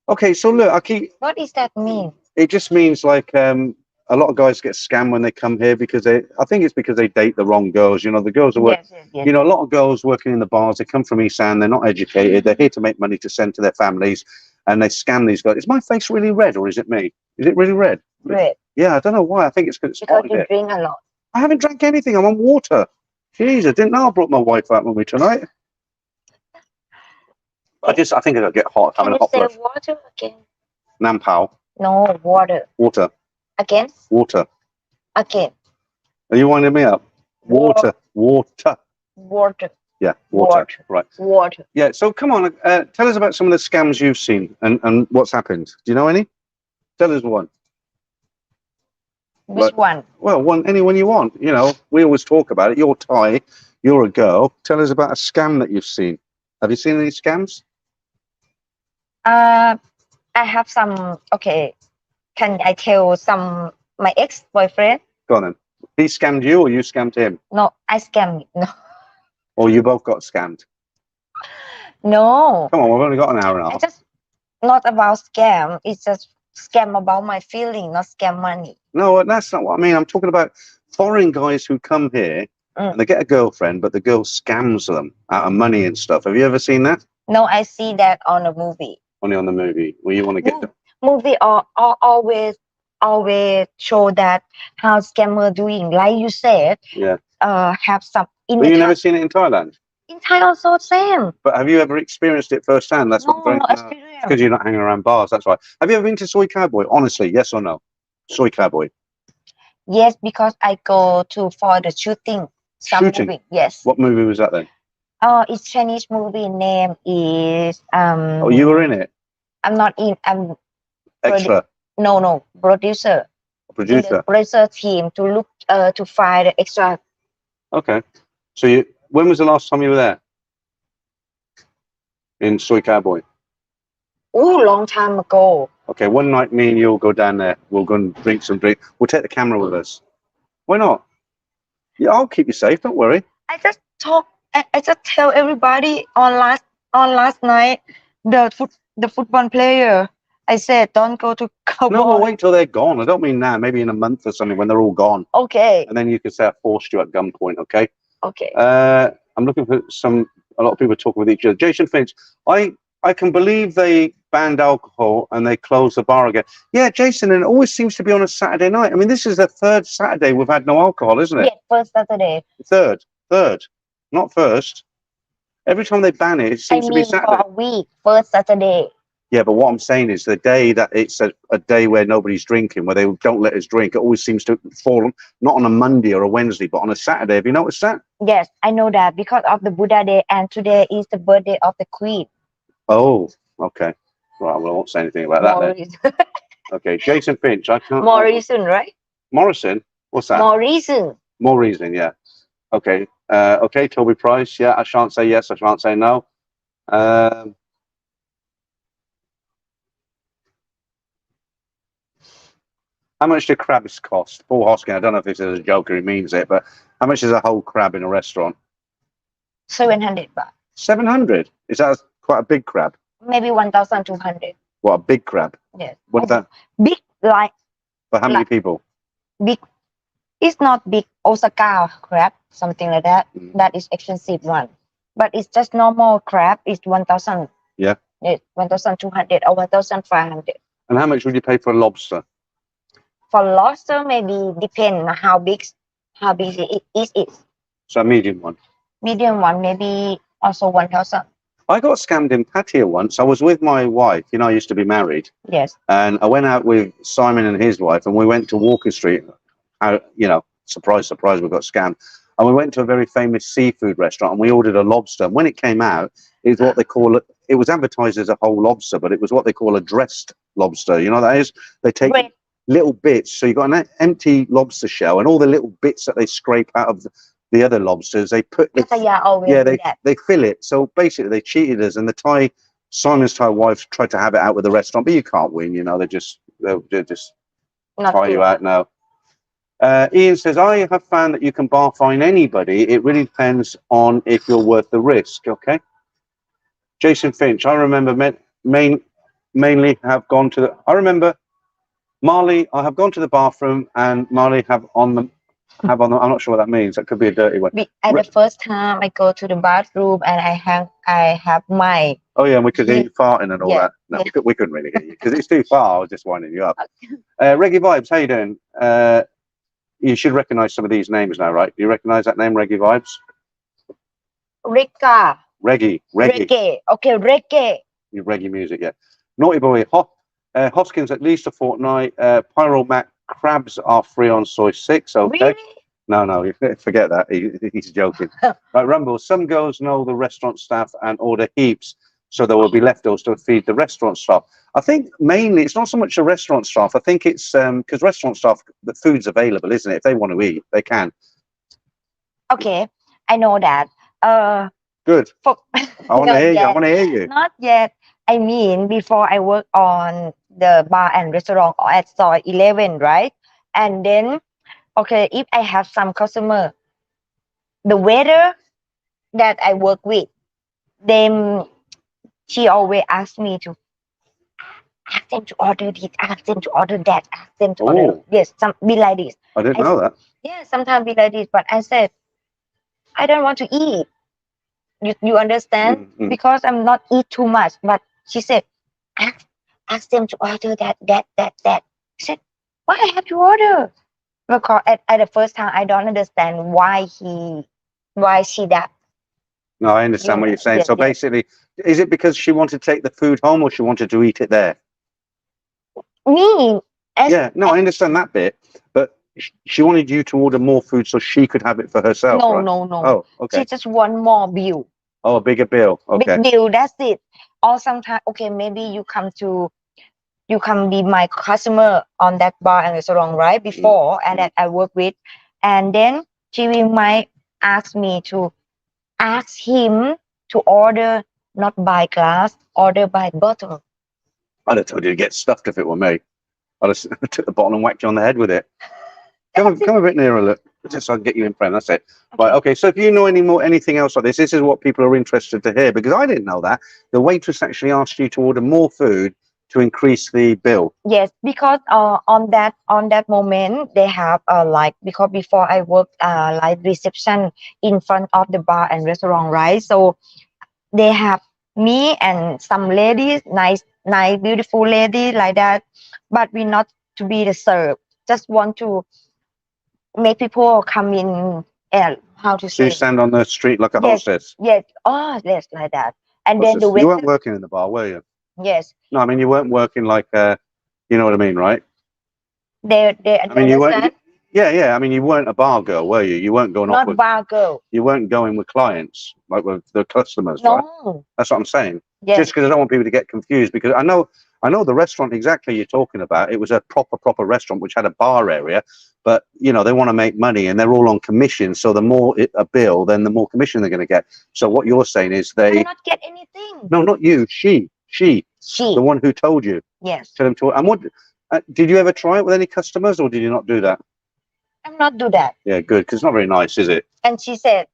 Okay, so look, What does that mean? It just means like a lot of guys get scammed when they come here because I think it's because they date the wrong girls. You know, the girls are Yes. you know, a lot of girls working in the bars, they come from East End, they're not educated, they're here to make money to send to their families, and they scam these guys. Is my face really red or is it me? Is it really red? Red. Yeah, I don't know why. I think it's because you drink a lot. I haven't drank anything. I'm on water. Jeez, I didn't know I brought my wife out with me tonight. I think I get hot having a hot Can you flush. say water again? Nampao. No, water. Water. Again? Water. Again. Are you winding me up? Water. Water. Yeah, water. Right. Water. Yeah, so come on, tell us about some of the scams you've seen and what's happened. Do you know any? Tell us one. Which one? Well, anyone you want. You know, we always talk about it. You're Thai, you're a girl. Tell us about a scam that you've seen. Have you seen any scams? I have some. Okay, can I tell some my ex-boyfriend? Go on then. He scammed you or you scammed him? No, I scammed. No. Or you both got scammed? No, Come on, we've only got an hour and a I half. just not about scam. It's just scam about my feeling, not scam money. No, that's not what I mean. I'm talking about foreign guys who come here Mm. and they get a girlfriend, but the girl scams them out of money and stuff. Have you ever seen that? No, I see that on a movie. Only on the movie where you want to get Mov- Movie always show that how scammer doing. Like you said, yeah. have some in But the you never seen it in Thailand. in Thai also same. But have you ever experienced it firsthand? That's what No, no because experience. you're not hanging around bars. That's why. Have you ever been to Soy Cowboy? Honestly, yes or no? Soy Cowboy Yes, because I go to for the shooting. Some shooting. movie. Yes. What movie was that then? It's Chinese movie. Name is Oh, you were in it. I'm not in. I'm Extra no producer in the producer. producer team to look to find the extra. Okay. So you, when was the last time you were there in Soy Cowboy? Oh, long time ago. Okay, one night me and you'll go down there. We'll go and drink some drink. We'll take the camera with us. Why not? Yeah, I'll keep you safe. Don't worry. I just talk. I just tell everybody on last night the football player. I said don't go to No, we'll cowboy. wait till they're gone. I don't mean now. Maybe in a month or something when they're all gone, Okay. and then you can say I forced you at gunpoint. Okay. Okay. I'm looking for a lot of people talking with each other. Jason Finch, I can believe they banned alcohol and they closed the bar again. Yeah, Jason, and it always seems to be on a Saturday night. I mean, this is the third Saturday we've had no alcohol, isn't it? Yeah, first Saturday. Third, not first. Every time they ban it, it I seems to be mean for Saturday. a week. First Saturday. Yeah, but what I'm saying is the day that it's a day where nobody's drinking, where they don't let us drink, it always seems to fall not on a Monday or a Wednesday, but on a Saturday. Have you noticed that? Yes, I know that because of the Buddha Day and today is the birthday of the Queen. Oh, okay. Right, well, I won't say anything about that then. Morrison. Okay, Jason Finch. I can't. Morrison, right? Morrison. What's that? Morrison. More reasoning. Yeah. Okay. Okay. Toby Price. Yeah. I shan't say yes. I shan't say no. How much do crabs cost? Paul Hoskin. I don't know if this is a joke or he means it, but how much is a whole crab in a restaurant? 700 baht. 700. Is that quite a big crab? Maybe 1,200. What, a big crab? Yes. What is that? Big like For how many people? big. It's not big Osaka crab, something like that. Mm. That is expensive one. But it's just normal crab. It's 1,000. Yeah. Yes, 1,200 or 1,500. And how much would you pay for a lobster? For lobster, maybe depend how big it is. So a medium one. Medium one, maybe also 1,000. I got scammed in Pattaya once. I was with my wife. You know, I used to be married. Yes. And I went out with Simon and his wife, and we went to Walker Street. You know, surprise, surprise, we got scammed. And we went to a very famous seafood restaurant, and we ordered a lobster. And when it came out, it was what they call it. It was advertised as a whole lobster, but it was what they call a dressed lobster. You know what that is? They take little bits. So you've got an empty lobster shell, and all the little bits that they scrape out of the other lobsters, they put they fill it. So basically they cheated us, and Simon's Thai wife tried to have it out with the restaurant, but you can't win, you know, they're just try you out now. Ian says, I have found that you can bar fine anybody. It really depends on if you're worth the risk. Okay. Jason Finch, I remember mainly have gone to I remember Marley, I have gone to the bathroom and Marley I'm not sure what that means. That could be a dirty one. At the first time I go to the bathroom and I have my. Oh yeah, and we could hear you farting and all that. No, yeah. we couldn't really hear you because it's too far. I was just winding you up. Reggae Vibes, how you doing? You should recognize some of these names now, right? Do you recognize that name, Reggae Vibes? Rika. Reggae. Okay, reggae. Your reggae music, yeah. Naughty Boy, Hoskins at least a fortnight. Pyro Mac crabs are free on soy 6. Okay. Really? No, forget that. He's joking. Right, Rumble. Some girls know the restaurant staff and order heaps, so there will be leftovers to feed the restaurant staff. I think mainly it's not so much the restaurant staff. I think it's because restaurant staff, the food's available, isn't it? If they want to eat, they can. Okay, I know that. Good. I want to hear you. I want to hear you. Not yet. I mean, before I work on the bar and restaurant at Soy 11, right? And then, okay, if I have some customer, the waiter that I work with, them she always asks me to ask them to order this, ask them to order that, ask them to order. Oh, Yes, some be like this. I didn't I know that. Yeah, sometimes be like this, but I said I don't want to eat. You understand? Mm. Because I'm not eat too much. But she said, ask, ask them to order that. I said, why I have to order? Because at the first time I don't understand why she that. No, I understand what you're saying. Yes, So yes. basically, is it because she wanted to take the food home or she wanted to eat it there? Me as Yeah, no, I understand that bit, but she wanted you to order more food so she could have it for herself, no right? no no. Oh, She okay. just want more bill. Oh, a bigger bill. Okay. Big deal, that's it. Or sometimes okay, maybe you come be my customer on that bar and restaurant right before and that I work with, and then she will might ask me to ask him to order not by glass, order by bottle. I'd have told you to get stuffed if it were me. I'd have took the bottle and whacked you on the head with it. Come a bit nearer, look, just so I can get you in frame. That's it. Right, okay. So if you know anything else like this is what people are interested to hear, because I didn't know that. The waitress actually asked you to order more food to increase the bill. Yes, because on that moment they have like because before I worked like reception in front of the bar and restaurant, right? So they have me and some ladies, nice beautiful lady like that, but we not to be the serve. Just want to make people come in and how to So you say stand on the street like a yes, hostess. yes, oh yes, like that. And then the Hostess. You weren't waiter, working in the bar, were you? yes, No, I mean you weren't working like you know what I mean, right? they I mean you weren't. understand. Yeah. I mean you weren't a bar girl, were you? You weren't going off Not with. bar girl. You weren't going with clients like with the customers, right? No. That's what I'm saying. Yes. Just because I don't want people to get confused, because I know the restaurant exactly you're talking about. It was a proper restaurant which had a bar area, but you know they want to make money and they're all on commission. So the more a bill, then the more commission they're going to get. So what you're saying is I they not get anything. no, not you, she, She. the one who told you. Yes. Tell them to. And what did you ever try it with any customers, or did you not do that? I'm not do that. Yeah, good, because it's not very nice, is it? And she said,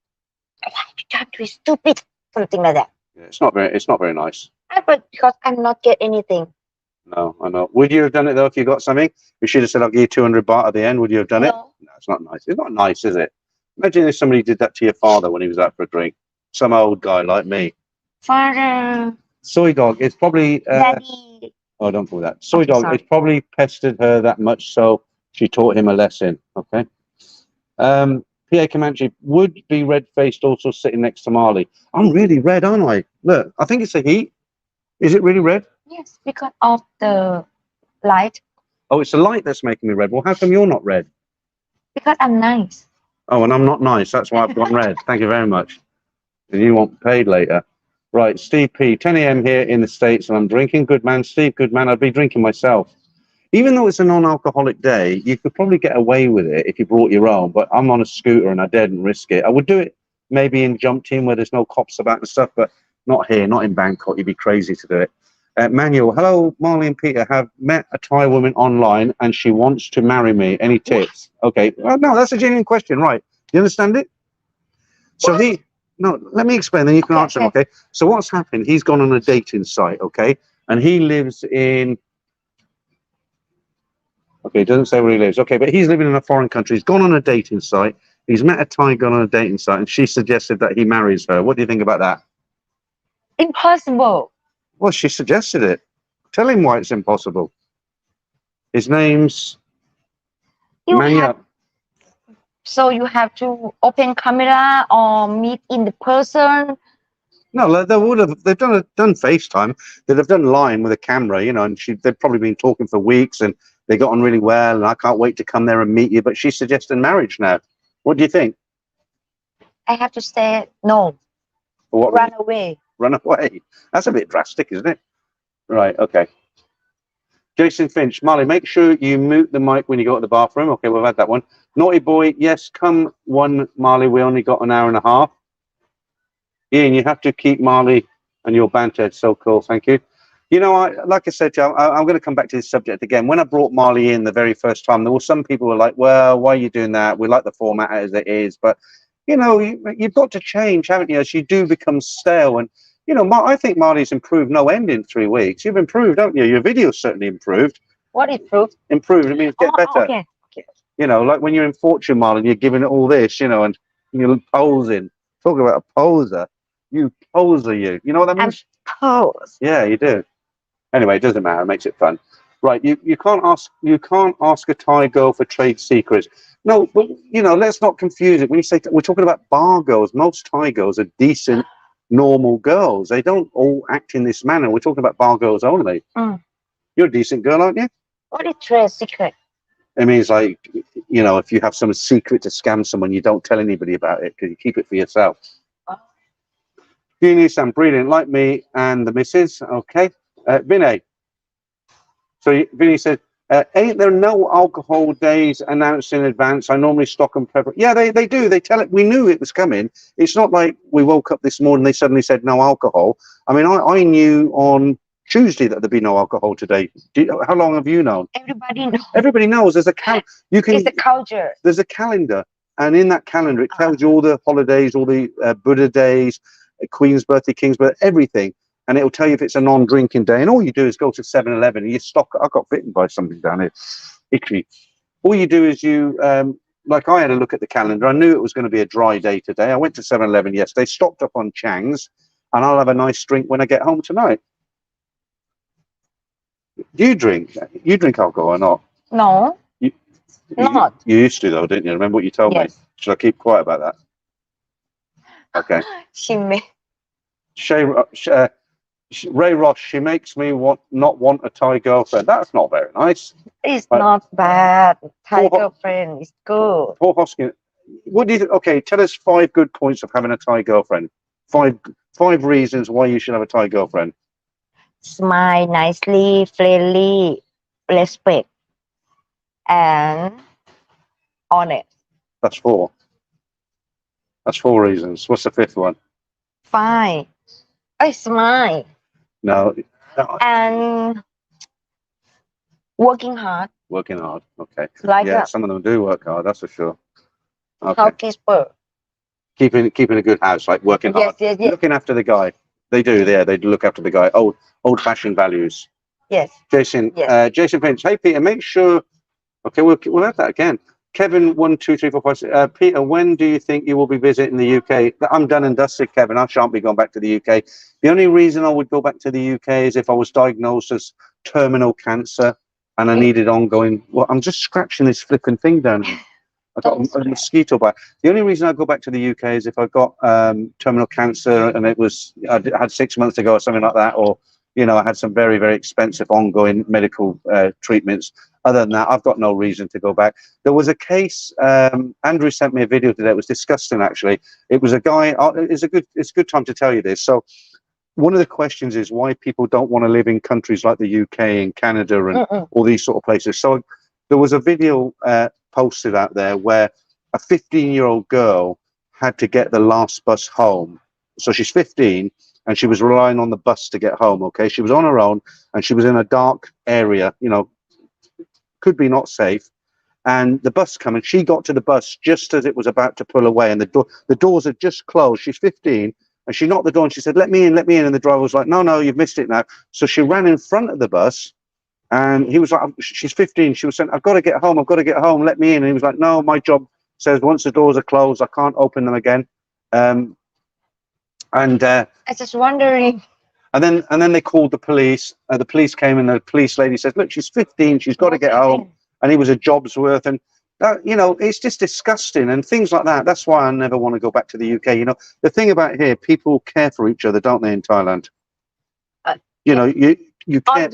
why you trying to be stupid? Something like that. Yeah, it's not very nice. But because I'm not get anything. No, I know. Would you have done it though if you got something? You should have said, "I'll give you 200 baht at the end." Would you have done it? No. No, it's not nice. It's not nice, is it? Imagine if somebody did that to your father when he was out for a drink. Some old guy like me. Father. Soy dog. It's probably. Daddy. Oh, don't pull that. Soy Okay, dog. sorry. It's probably pestered her that much, so she taught him a lesson. Okay. P.A. Comanche would be red faced also sitting next to Marley. I'm really red, aren't I? Look, I think it's the heat. Is it really red? Yes, because of the light. Oh, it's the light that's making me red. Well, how come you're not red? Because I'm nice. Oh, and I'm not nice. That's why I've gone red. Thank you very much. And you want paid later. Right, Steve P. 10 a.m. here in the States, and I'm drinking. Good man, Steve. Good man. I'd be drinking myself. Even though it's a non-alcoholic day, you could probably get away with it if you brought your own. But I'm on a scooter and I daren't risk it. I would do it maybe in Jump Team where there's no cops about and stuff, but not here, not in Bangkok. You'd be crazy to do it. Manuel, hello, Marley and Peter have met a Thai woman online and she wants to marry me. Any tips? Okay. Well, no, that's a genuine question. Right. You understand it? So no, let me explain, then you can answer, okay? So what's happened? He's gone on a dating site, okay? And he lives in, okay, it doesn't say where he lives. Okay, but he's living in a foreign country. He's gone on a dating site. He's met a Thai girl on a dating site and she suggested that he marries her. What do you think about that? Impossible. Well, she suggested it. Tell him why it's impossible. His name's Manya. So you have to open camera or meet in the person. No, they've done FaceTime. They'd have done line with a camera, you know, and they've probably been talking for weeks and they got on really well. And I can't wait to come there and meet you. But she's suggesting marriage now. What do you think? I have to say no. What, run away. Run away. That's a bit drastic, isn't it? Right. Okay. Jason Finch, Marley, make sure you mute the mic when you go to the bathroom. Okay, we've had that one. Naughty boy, yes, come one, Marley. We only got an hour and a half. Ian, you have to keep Marley and your banter. It's so cool. Thank you. You know, like I said to you, I'm going to come back to this subject again. When I brought Marley in the very first time, there were some people who were like, well, why are you doing that? We like the format as it is. But, you know, you've got to change, haven't you? As you do become stale. And You know, I think Marley's improved no end in 3 weeks. You've improved, haven't you? Your video's certainly improved. What is proof? Improved, it means get better. Okay. You know, like when you're in Fortune, Marley, you're giving it all this, you know, and you're posing. Talk about a poser. You poser, you. You know what that means? Pose. Yeah, you do. Anyway, it doesn't matter. It makes it fun. Right, you can't ask a Thai girl for trade secrets. No, but you know, let's not confuse it. When you say we're talking about bar girls, most Thai girls are decent, normal girls. They don't all act in this manner. We're talking about bar girls only. Mm. You're a decent girl, aren't you? What is trade secret? It means like, you know, if you have some secret to scam someone, you don't tell anybody about it because you keep it for yourself. Oh. You need some brilliant like me and the missus. Okay, Vinay. So Vinny said, ain't there no alcohol days announced in advance? I normally stock and prep. Yeah, they do. They tell it. We knew it was coming. It's not like we woke up this morning, they suddenly said no alcohol. I mean, I knew on Tuesday that there'd be no alcohol today. How long have you known? Everybody knows. Everybody knows. There's a you can. It's the culture. There's a calendar, and in that calendar, it tells you all the holidays, all the Buddha days, Queen's birthday, King's birthday, everything. And it'll tell you if it's a non-drinking day. And all you do is go to 7-Eleven and you stock. I got bitten by something down here. Itchy. All you do is you, like I had a look at the calendar. I knew it was going to be a dry day today. I went to 7-Eleven yesterday, stocked up on Chang's, and I'll have a nice drink when I get home tonight. Do you drink? You drink alcohol or not? No. Not. You used to though, didn't you? Remember what you told me? Should I keep quiet about that? Okay. She may. Ray Ross, she makes me not want a Thai girlfriend. That's not very nice. It's not bad. Thai girlfriend is good. Paul Hoskin, what do you think? Okay, tell us 5 good points of having a Thai girlfriend. Five reasons why you should have a Thai girlfriend. Smile nicely, friendly, respect, and honest. That's 4. That's 4 reasons. What's the 5th one? 5. Smile. No. And working hard. Working hard. Okay. Like yeah, some of them do work hard. That's for sure. Okay. Housekeeper. Keeping a good house, like working hard. Yes. Looking after the guy. They do. Yeah, they look after the guy. Old-fashioned values. Yes. Jason. Yes. Jason Finch. Hey Peter, make sure. Okay, we'll have that again. Kevin, 1, 2, 3, 4, 5. Peter, when do you think you will be visiting the UK? I'm done and dusted, Kevin. I shan't be going back to the UK. The only reason I would go back to the UK is if I was diagnosed as terminal cancer and I needed ongoing. Well, I'm just scratching this flipping thing down here. I got a mosquito bite. The only reason I go back to the UK is if I got terminal cancer and I had 6 months to go or something like that, or you know, I had some very, very expensive ongoing medical treatments. Other than that, I've got no reason to go back. There was a case. Andrew sent me a video today. It was disgusting, actually. It was a guy. It's a good time to tell you this. So, one of the questions is why people don't want to live in countries like the UK and Canada and all these sort of places. So, there was a video posted out there where a 15-year-old girl had to get the last bus home. So she's 15 and she was relying on the bus to get home. Okay, she was on her own and she was in a dark area. You know, could be not safe. And the bus came and she got to the bus just as it was about to pull away, and the doors had just closed. She's 15 and she knocked the door and she said, let me in, and the driver was like, no, you've missed it now. So she ran in front of the bus. And he was like, she's 15. She was saying, I've got to get home, let me in. And he was like, no, my job says once the doors are closed, I can't open them again. I was just wondering. And then they called the police. The police came and the police lady says, look, she's 15, she's got to get home. And he was a job's worth. And, you know, it's just disgusting and things like that. That's why I never want to go back to the UK. You know, the thing about here, people care for each other, don't they, in Thailand? You know, you care.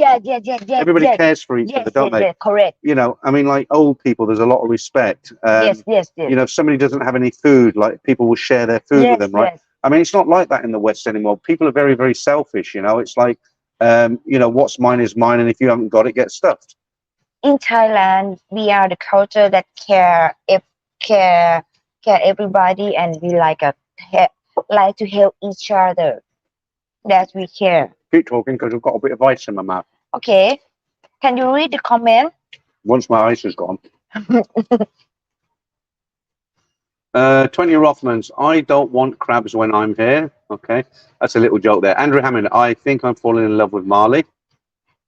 Everybody cares for each other, don't they? Yeah, correct. You know, I mean, like old people, there's a lot of respect. Yes. You know, if somebody doesn't have any food, like people will share their food with them, right? Yes. I mean, it's not like that in the West anymore. People are very, very selfish. You know, it's like, you know, what's mine is mine, and if you haven't got it, get stuffed. In Thailand, we are the culture that care everybody, and we like to help each other. That we care. Keep talking because I've got a bit of ice in my mouth. Okay. Can you read the comment? Once my ice is gone. 20 Rothmans, I don't want crabs when I'm here. Okay, that's a little joke there. Andrew Hammond, I think I'm falling in love with Marley.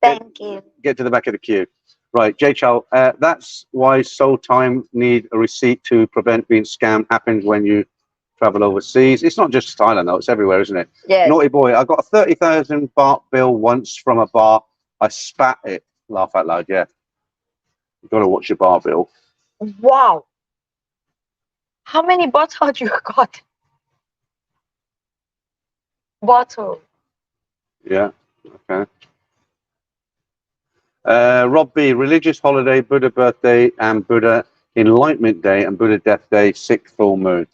Thank you. Get to the back of the queue. Right, J. Chow, that's why Soul Time need a receipt to prevent being scammed. Happens when you travel overseas. It's not just Thailand though; it's everywhere, isn't it? Yes. Naughty boy, I got a 30,000 baht bill once from a bar. I spat it. Laugh out loud. Yeah, you got to watch your bar bill. Wow. How many bottles you got? Bottle. Yeah. Okay. Rob B, religious holiday, Buddha birthday, and Buddha Enlightenment Day, and Buddha Death Day, 6th full moon.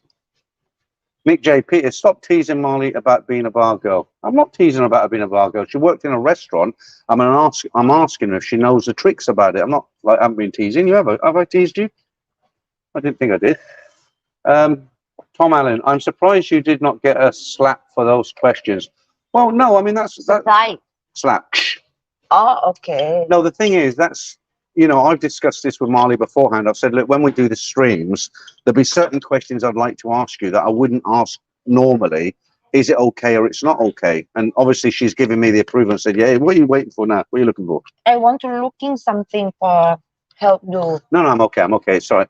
Nick J, Peter, stop teasing Marley about being a bar girl. I'm not teasing her about her being a bar girl. She worked in a restaurant. I'm asking her if she knows the tricks about it. I'm not like I haven't been teasing you. Have I teased you? I didn't think I did. Tom Allen, I'm surprised you did not get a slap for those questions. Well, no, I mean that's Right. slap. Oh, okay. No, the thing is, that's, you know, I've discussed this with Marley beforehand. I've said, look, when we do the streams, there'll be certain questions I'd like to ask you that I wouldn't ask normally. Is it okay or it's not okay? And obviously, she's given me the approval and said, yeah, what are you waiting for now? What are you looking for? I want to looking something for help you. No, I'm okay. I'm okay. Sorry.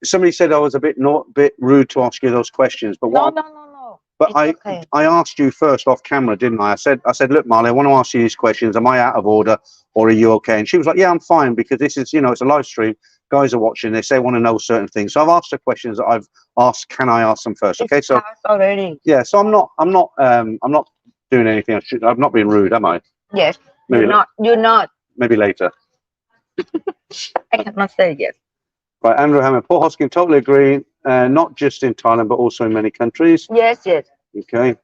Somebody said I was a bit rude to ask you those questions, but No, what? no, no, no. But It's okay. I asked you first off camera, didn't I? I said, look, Marley, I want to ask you these questions. Am I out of order or are you okay? And she was like, yeah, I'm fine, because this is, you know, it's a live stream. Guys are watching this. They want to know certain things. So I've asked her questions that I've asked. Can I ask them first? Okay. So already. yeah. So I'm not doing anything. I'm not being rude, am I? Yes. Maybe You're not. Maybe later. I cannot say yes. Right. Andrew Hammond, Paul Hoskin, totally agree. Not just in Thailand, but also in many countries. Yes, yes. Okay.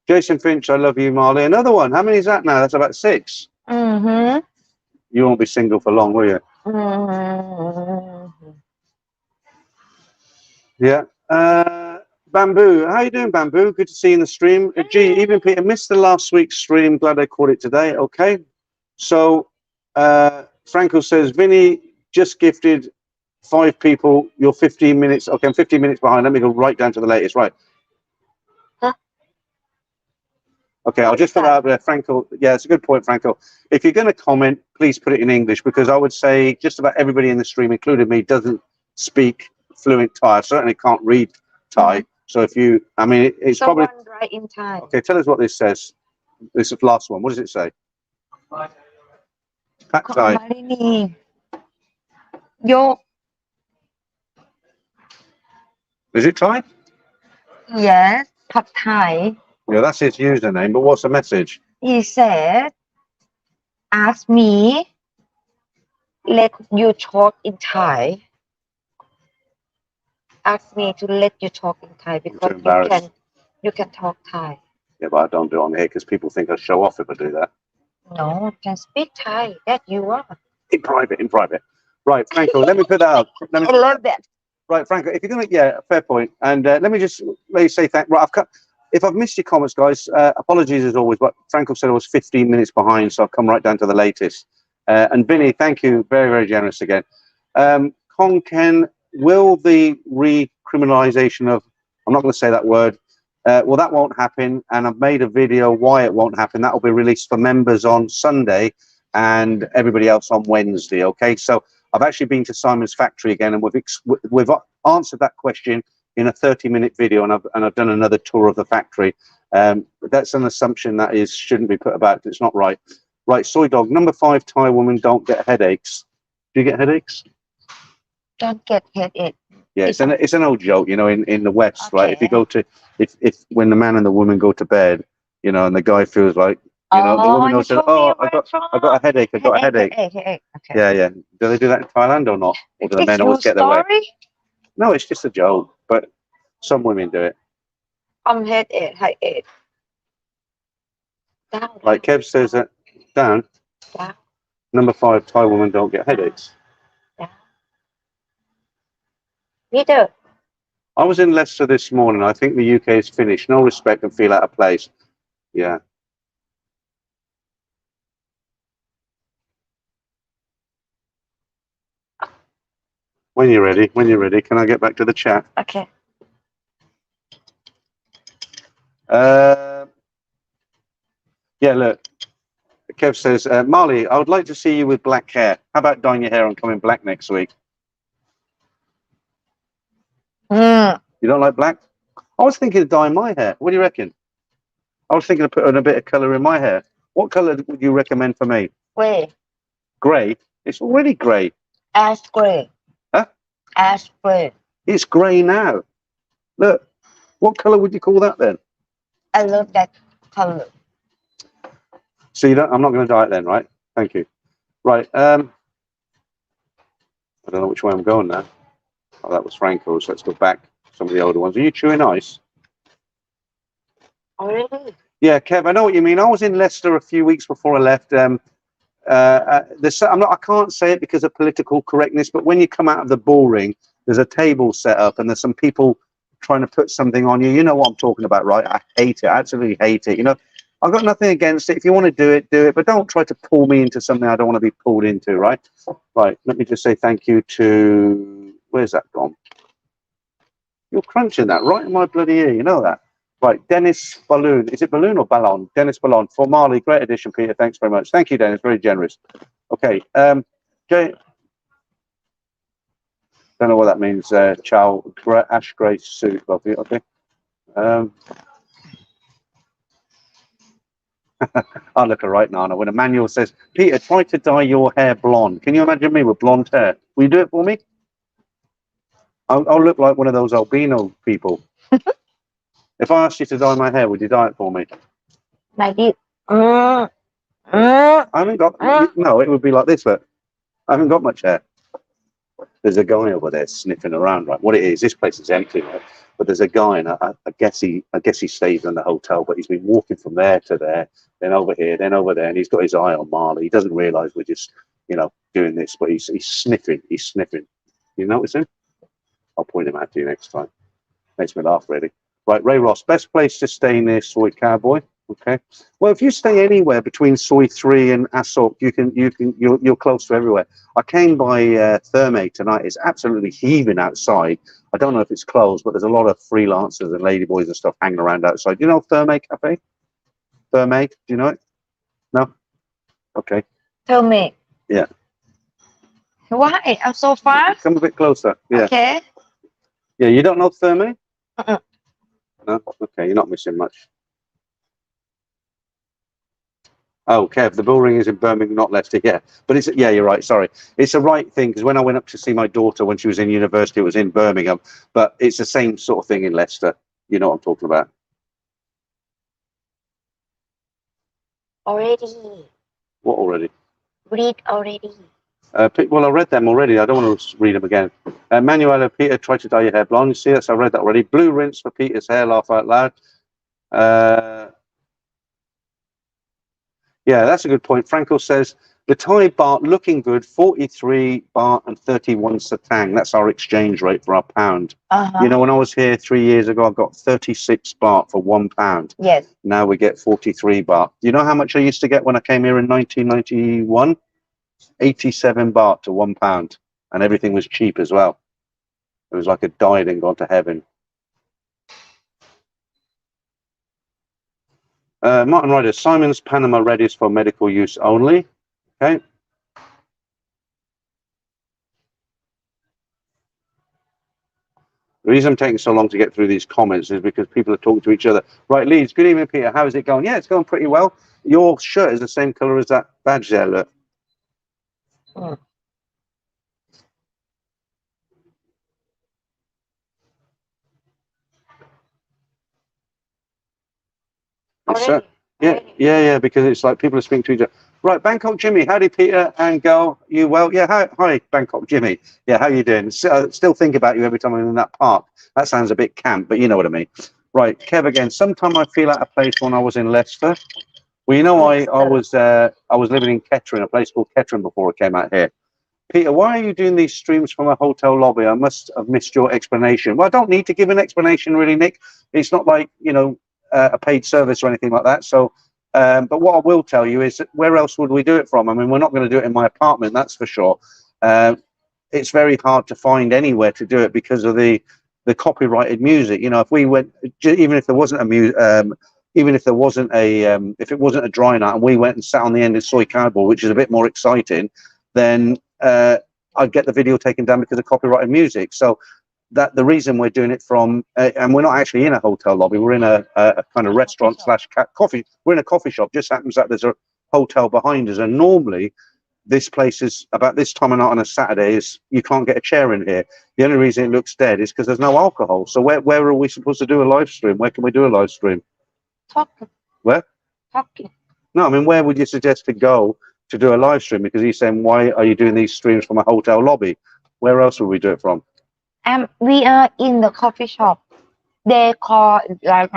Jason Finch, I love you, Marley. Another one. How many is that now? That's about 6. Mm-hmm. You won't be single for long, will you? Mm-hmm. Yeah. Bamboo. How you doing, Bamboo? Good to see you in the stream. Gee, even Peter missed the last week's stream. Glad I caught it today. Okay. So, Franco says, Vinny just gifted 5 people. You're 15 minutes. Okay, I'm 15 minutes behind. Let me go right down to the latest. Right. Huh? Okay, I'll just put that out there, Franco. Yeah, it's a good point, Franco. If you're going to comment, please put it in English, because I would say just about everybody in the stream, including me, doesn't speak fluent Thai. I certainly can't read Thai. So if you, I mean, it's probably right in time. okay. Tell us what this says. This is the last one. What does it say? Pad Thai. Yo. Is it Thai? Yes, Pad Thai. Yeah, that's his username. But what's the message? He said, ask me, let you talk in Thai. Ask me to let you talk in Thai because you can talk Thai. Yeah, but I don't do it on here because people think I show off if I do that. No, you can speak Thai. That you are. In private. Right, Franco, let me put that out. I love that. Right, Franco, if you're going to, yeah, fair point. And let me just say thank. Right, if I've missed your comments, guys, apologies as always. But Franco said I was 15 minutes behind, so I've come right down to the latest. And Vinny, thank you, very, very generous again. Kong Ken, will the recriminalisation of, I'm not going to say that word. Well, that won't happen. And I've made a video why it won't happen. That will be released for members on Sunday and everybody else on Wednesday. Okay, so I've actually been to Simon's factory again, and we've answered that question in a 30-minute video, and I've done another tour of the factory. But that's an assumption that shouldn't be put about. It's not right. Right, Soy Dog, number 5 Thai women don't get headaches. Do you get headaches? Don't get headache. Yeah, it's an old joke, you know, in the West, okay. right? If you go to if when the man and the woman go to bed, you know, and the guy feels like, you know, the woman will say, "Oh, I got a headache. I got a headache." Okay. Yeah. Do they do that in Thailand or not? Or do the men always get their way? No, it's just a joke, but some women do it. Headache. Down. Like Kev says that down. Number 5 Thai women don't get headaches. Peter. I was in Leicester this morning. I think the UK is finished. No respect and feel out of place. Yeah. When you're ready, can I get back to the chat? Okay. Yeah, look. Kev says, Marley, I would like to see you with black hair. How about dyeing your hair and coming black next week? You don't like black? I was thinking of dyeing my hair. What do you reckon? I was thinking of putting a bit of colour in my hair. What colour would you recommend for me? Grey. Grey? It's already grey. Ash grey. Huh? Ash grey. It's grey now. Look, what colour would you call that then? I love that color. So you don't, I'm not going to dye it then, right? Thank you. Right. I don't know which way I'm going now. Oh, that was Franco's. Let's go back. Some of the older ones. Are you chewing ice? Already? Yeah, Kev, I know what you mean. I was in Leicester a few weeks before I left. I can't say it because of political correctness, but when you come out of the bull ring, there's a table set up and there's some people trying to put something on you. You know what I'm talking about, right? I hate it. I absolutely hate it. You know, I've got nothing against it. If you want to do it, do it. But don't try to pull me into something I don't want to be pulled into, right? Right. Let me just say thank you to... Where's that gone? You're crunching that right in my bloody ear. You know that? Right. Dennis Balloon. Is it Balloon or Ballon? Dennis Ballon. For Marley, great addition, Peter. Thanks very much. Thank you, Dennis. Very generous. Okay. Jay... Don't know what that means. Chow, ash grey suit, lovely. Okay. I look all right, Nana. When Emmanuel says, Peter, try to dye your hair blonde. Can you imagine me with blonde hair? Will you do it for me? I'll look like one of those albino people. If I asked you to dye my hair, would you dye it for me? Like this. I haven't got... No, it would be like this, but I haven't got much hair. There's a guy over there sniffing around, right? What it is, this place is empty, right? But there's a guy, and I guess he stays in the hotel, but he's been walking from there to there, then over here, then over there, and he's got his eye on Marley. He doesn't realise we're just, you know, doing this, but he's sniffing. He's sniffing. You notice him? I'll point him out to you next time. Makes me laugh, really. Right, Ray Ross, best place to stay near Soy Cowboy. Okay. Well, if you stay anywhere between Soy 3 and Asok, you're close to everywhere. I came by Therme tonight. It's absolutely heaving outside. I don't know if it's closed, but there's a lot of freelancers and ladyboys and stuff hanging around outside. Do you know Therme Cafe? Therme, do you know it? No? Okay. Therme. Yeah. Why? I'm so far. Come a bit closer. Yeah. Okay. Yeah, you don't know Therme? No? Okay, you're not missing much. Oh, Kev, the bull ring is in Birmingham, not Leicester. Yeah, but it's, yeah, you're right. Sorry, it's the right thing, because when I went up to see my daughter when she was in university, it was in Birmingham, but it's the same sort of thing in Leicester. You know what I'm talking about? Already. What already? Read already. Well, I read them already. I don't want to read them again. Manuela, Peter, try to dye your hair blonde. You see this? I read that already. Blue rinse for Peter's hair. Laugh out loud. Yeah, that's a good point. Franco says, the Thai baht looking good, 43 baht and 31 satang. That's our exchange rate for our pound. You know, when I was here 3 years ago, I got 36 baht for £1. Yes. Now we get 43 baht. You know how much I used to get when I came here in 1991? 87 baht to £1. And everything was cheap as well. It was like a died and gone to heaven. Martin Ryder, Simon's Panama Red is for medical use only. Okay. The reason I'm taking so long to get through these comments is because people are talking to each other. Right, Leeds, good evening, Peter. How is it going? Yeah, it's going pretty well. Your shirt is the same colour as that badge there, look. Already. Yeah, because it's like people are speaking to each other. Right, Bangkok Jimmy, howdy Peter and girl, you well? Yeah, hi Bangkok Jimmy. Yeah, how you doing? Still think about you every time I'm in that park. That sounds a bit camp, but you know what I mean. Right, Kev again. Sometime I feel out of place when I was in Leicester. Well, you know, I was living in Kettering, a place called Kettering before I came out here. Peter, why are you doing these streams from a hotel lobby? I must have missed your explanation. Well, I don't need to give an explanation, really, Nick. It's not like, you know, a paid service or anything like that. So, but what I will tell you is, where else would we do it from? I mean, we're not going to do it in my apartment, that's for sure. It's very hard to find anywhere to do it because of the the copyrighted music. You know, if we went, even if there wasn't even if there wasn't if it wasn't a dry night and we went and sat on the end of soy cardboard, which is a bit more exciting, then I'd get the video taken down because of copyrighted music. So that the reason we're doing it from, and we're not actually in a hotel lobby, we're in a kind of restaurant slash coffee. We're in a coffee shop. Just happens that there's a hotel behind us, and normally this place is about this time of night on a Saturday is you can't get a chair in here. The only reason it looks dead is because there's no alcohol. So where are we supposed to do a live stream? Where can we do a live stream? Talking. Where? Talking. No, I mean, where would you suggest to go to do a live stream? Because he's saying, why are you doing these streams from a hotel lobby? Where else would we do it from? We are in the coffee shop. They call it like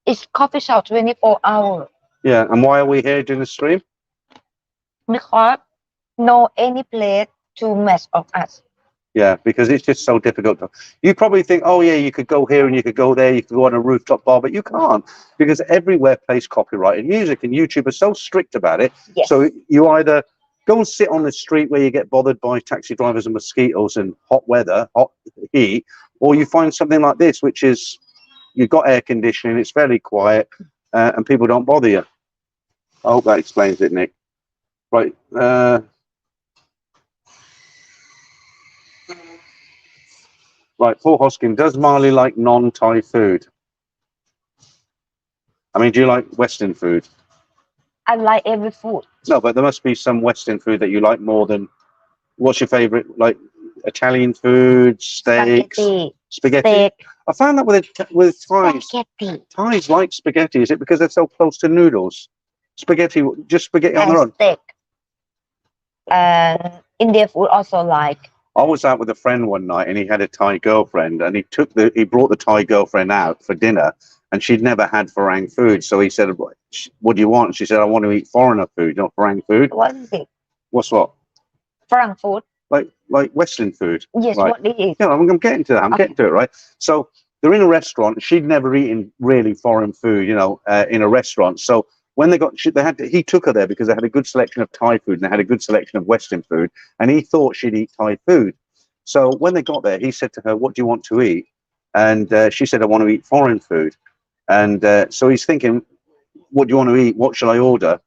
it's coffee shop 24 hours. Yeah, and why are we here doing the stream? Because no any place to mess of us. Yeah, because it's just so difficult. You probably think, oh yeah, you could go here and you could go there, you could go on a rooftop bar, but you can't because everywhere plays copyrighted music, and YouTube is so strict about it. Yes. So you either go and sit on the street where you get bothered by taxi drivers and mosquitoes and hot weather, hot heat, or you find something like this, which is you've got air conditioning, it's fairly quiet, and people don't bother you. I hope that explains it, Nick. Right. Right, Paul Hoskin, does Marley like non-Thai food? I mean, do you like Western food? I like every food. No, but there must be some Western food that you like more than. What's your favorite? Like Italian food, steaks, spaghetti. Steak. I found that with Thais. Spaghetti. Thais like spaghetti. Is it because they're so close to noodles? Spaghetti, just spaghetti on their own. Steak. And Indian food also like. I was out with a friend one night, and he had a Thai girlfriend, and he brought the Thai girlfriend out for dinner, and she'd never had Farang food. So he said, "What do you want?" She said, "I want to eat foreigner food, not Farang food." What is it? What's what? Farang food. Like Western food. Yes, right. what it is. Yeah, I'm getting to that. I'm getting to it, right? So they're in a restaurant. She'd never eaten really foreign food, you know, in a restaurant. So when he took her there because they had a good selection of Thai food and they had a good selection of Western food, and he thought she'd eat Thai food. So when they got there, he said to her, "What do you want to eat?" And she said, "I want to eat foreign food." And so he's thinking, "What do you want to eat? What shall I order?"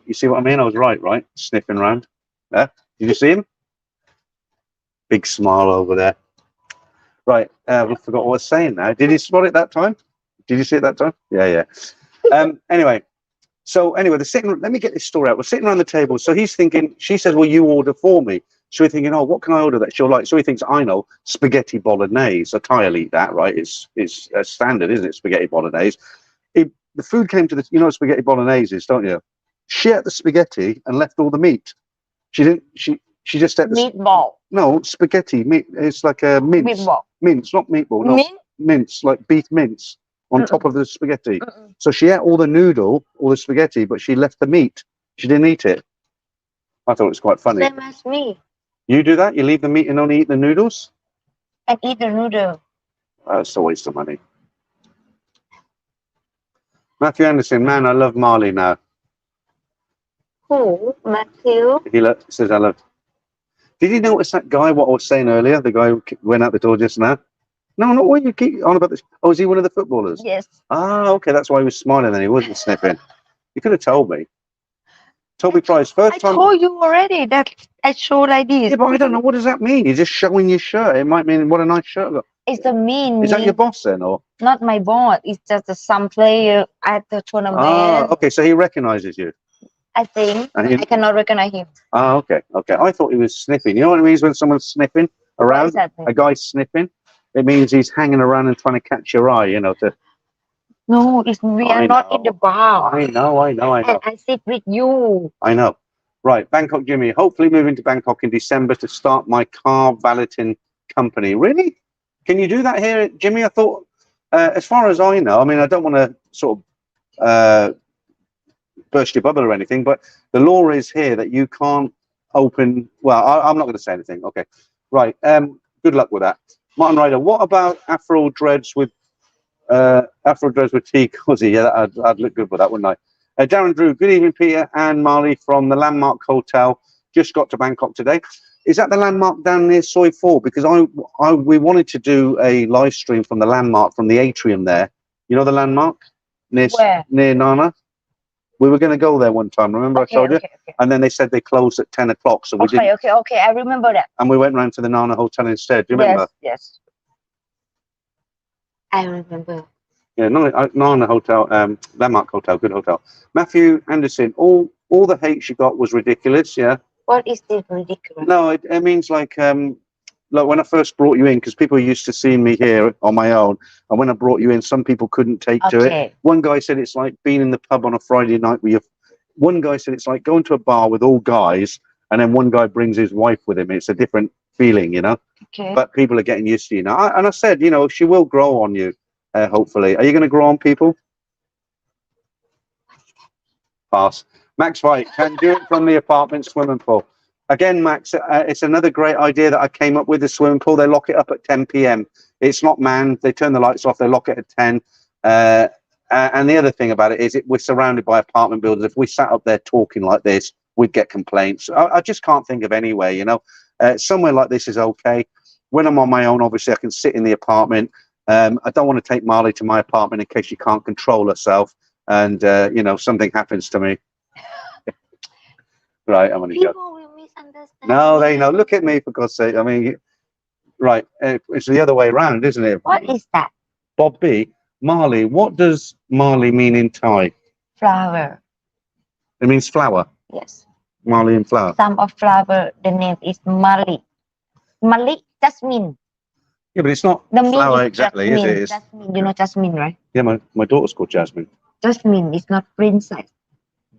You see what I mean? I was right? Sniffing around. Did you see him? Big smile over there. Right, we forgot what I was saying now. Did you spot it that time? Did you see it that time? Yeah. Anyway, let me get this story out. We're sitting around the table. So he's thinking, she says, "Well, you order for me." So we're thinking, "Oh, what can I order that she'll like?" So he thinks, I know, spaghetti bolognese. So Thai will eat that, right? It's standard, isn't it? Spaghetti bolognese. The food came to the, you know what spaghetti bolognese is, don't you? She ate the spaghetti and left all the meat. She didn't, she just ate the meatball. No, spaghetti meat. It's like a mince. Meatball. Mince, not meatball. No, mince, like beef mince on top of the spaghetti. So she ate all the noodle, all the spaghetti, but she left the meat. She didn't eat it. I thought it was quite funny. Same as me. You do that? You leave the meat and only eat the noodles? And eat the noodle. That's a waste of money. Matthew Anderson, man, I love Marley now. Who? Matthew? He says I love. Did you notice that guy, what I was saying earlier? The guy who went out the door just now? No, not what you keep on about this. Oh, is he one of the footballers? Yes. Ah, okay, that's why he was smiling then. He wasn't sniffing. You could have told me. Toby Price, first time. I told you already that I show like this. Yeah, but I don't know. What does that mean? You're just showing your shirt. It might mean what a nice shirt. Look. It's a mean. Is that your boss then, or? Not my boss. It's just some player at the tournament. Ah, okay. So he recognizes you. I think. I cannot recognize him. Ah, okay. I thought he was sniffing. You know what it means when someone's sniffing around? A guy's sniffing. It means he's hanging around and trying to catch your eye. You know, to. No, we are not in the bar. I know. And I sit with you. I know. Right, Bangkok Jimmy. Hopefully moving to Bangkok in December to start my car valeting company. Really? Can you do that here, Jimmy? I thought, as far as I know, I mean, I don't want to sort of burst your bubble or anything, but the law is here that you can't open. Well, I'm not going to say anything. Okay. Right. Good luck with that. Martin Ryder, what about Afro dreads with tea cozy? Yeah, I'd look good with that, wouldn't I? Darren Drew, good evening, Peter and Marley from the Landmark Hotel just got to Bangkok today. Is that the landmark down near Soi 4? Because we wanted to do a live stream from the landmark, from the atrium there. You know the landmark? Where? Near Nana? We were going to go there one time, remember I told you? Okay. And then they said they closed at 10 o'clock, so we didn't. Okay, I remember that. And we went round to the Nana Hotel instead, do you remember? Yes. I remember. Yeah, Nana Hotel, Landmark Hotel, good hotel. Matthew Anderson, all the hate she got was ridiculous, yeah? What is this ridiculous? No, it means like when I first brought you in, because people are used to seeing me here on my own, and when I brought you in, some people couldn't take to it. One guy said it's like being in the pub on a Friday night where one guy said it's like going to a bar with all guys, and then one guy brings his wife with him. It's a different feeling, you know? Okay. But people are getting used to you now. And I said, you know, she will grow on you, hopefully. Are you going to grow on people? Pass. Max White, can do it from the apartment swimming pool. Again, Max, it's another great idea that I came up with, the swimming pool. They lock it up at 10 p.m. It's not manned. They turn the lights off. They lock it at 10. And the other thing about it is we're surrounded by apartment buildings. If we sat up there talking like this, we'd get complaints. I just can't think of any way, you know. Somewhere like this is okay. When I'm on my own, obviously, I can sit in the apartment. I don't want to take Marley to my apartment in case she can't control herself and, you know, something happens to me. Right, I'm only joking. People will misunderstand. No, they know. Look at me, for God's sake. I mean, right, it's the other way around, isn't it? What is that? Bob B. Marley. What does Marley mean in Thai? Flower. It means flower. Yes. Marley and flower. Some of flower, the name is Mali. Mali, jasmine. Yeah, but it's not the flower exactly, jasmine. is it? Jasmine. You know jasmine, right? Yeah, my daughter's called Jasmine. Jasmine is not princess.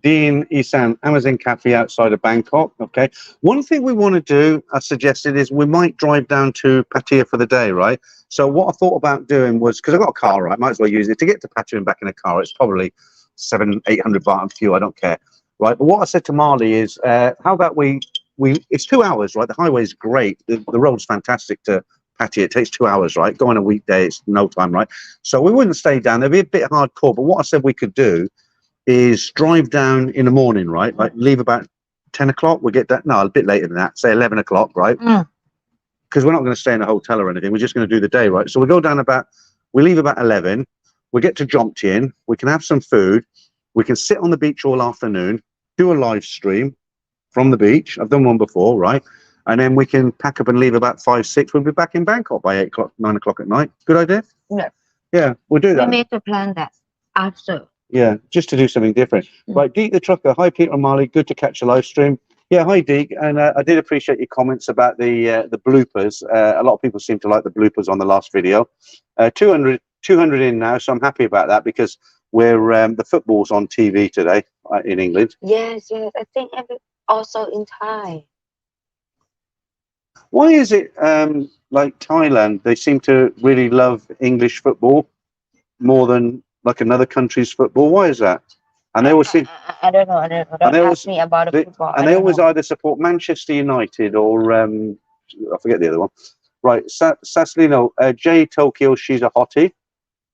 Dean Isan, Amazon Cafe outside of Bangkok. Okay. One thing we want to do, I suggested, is we might drive down to Pattaya for the day, right? So what I thought about doing was, because I've got a car, right? Might as well use it to get to Pattaya and back in a car. It's probably 700-800 baht on fuel. I don't care, right? But what I said to Marley is, how about it's 2 hours, right? The highway is great. The road's fantastic to Pattaya. It takes 2 hours, right? Go on a weekday, it's no time, right? So we wouldn't stay down. There'd be a bit hardcore. But what I said we could do is drive down in the morning, right? Like leave about 10 o'clock. We get that. No, a bit later than that. Say 11 o'clock, right? Because we're not going to stay in a hotel or anything. We're just going to do the day, right? So we go down we leave about 11. We get to Jomtien. We can have some food. We can sit on the beach all afternoon, do a live stream from the beach. I've done one before, right? And then we can pack up and leave about 5, 6. We'll be back in Bangkok by 8 o'clock, 9 o'clock at night. Good idea? Yeah. Yeah, we'll do that. We need to plan that after. Yeah, just to do something different. Right, Deek the Trucker. Hi, Peter and Marley. Good to catch a live stream. Yeah, hi, Deek. And I did appreciate your comments about the bloopers. A lot of people seem to like the bloopers on the last video. 200 in now, so I'm happy about that because we're the football's on TV today in England. Yes. I think also in Thai. Why is it like Thailand? They seem to really love English football more than like another country's football. Why is that? And they always seem, I don't know. Don't ask me about the football. And they always either support Manchester United or I forget the other one. Right, Saslino, Jay Tokyo, she's a hottie.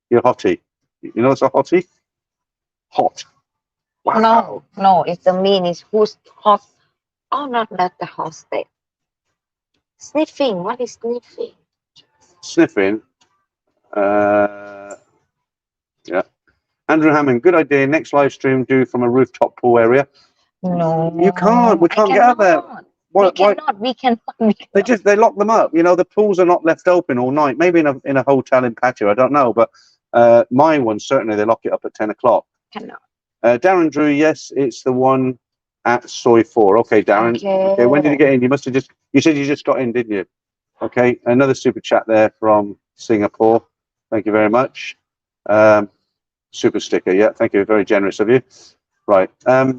You're a hottie. You know what's a hottie? Hot. Wow. No. It's the mean is who's hot. Oh, not that the hostess. Sniffing. What is sniffing? Sniffing. Yeah. Andrew Hammond, good idea. Next live stream, do from a rooftop pool area. No, you can't. We can't get out there. We cannot. They lock them up. You know, the pools are not left open all night. Maybe in a hotel in Pattaya, I don't know. But my one certainly they lock it up at 10 o'clock. Cannot. Darren Drew, yes, it's the one at Soi 4. Okay, Darren. Okay, when did you get in? You said you just got in, didn't you? Okay, another super chat there from Singapore. Thank you very much. Super sticker, yeah, thank you, very generous of you. Right, I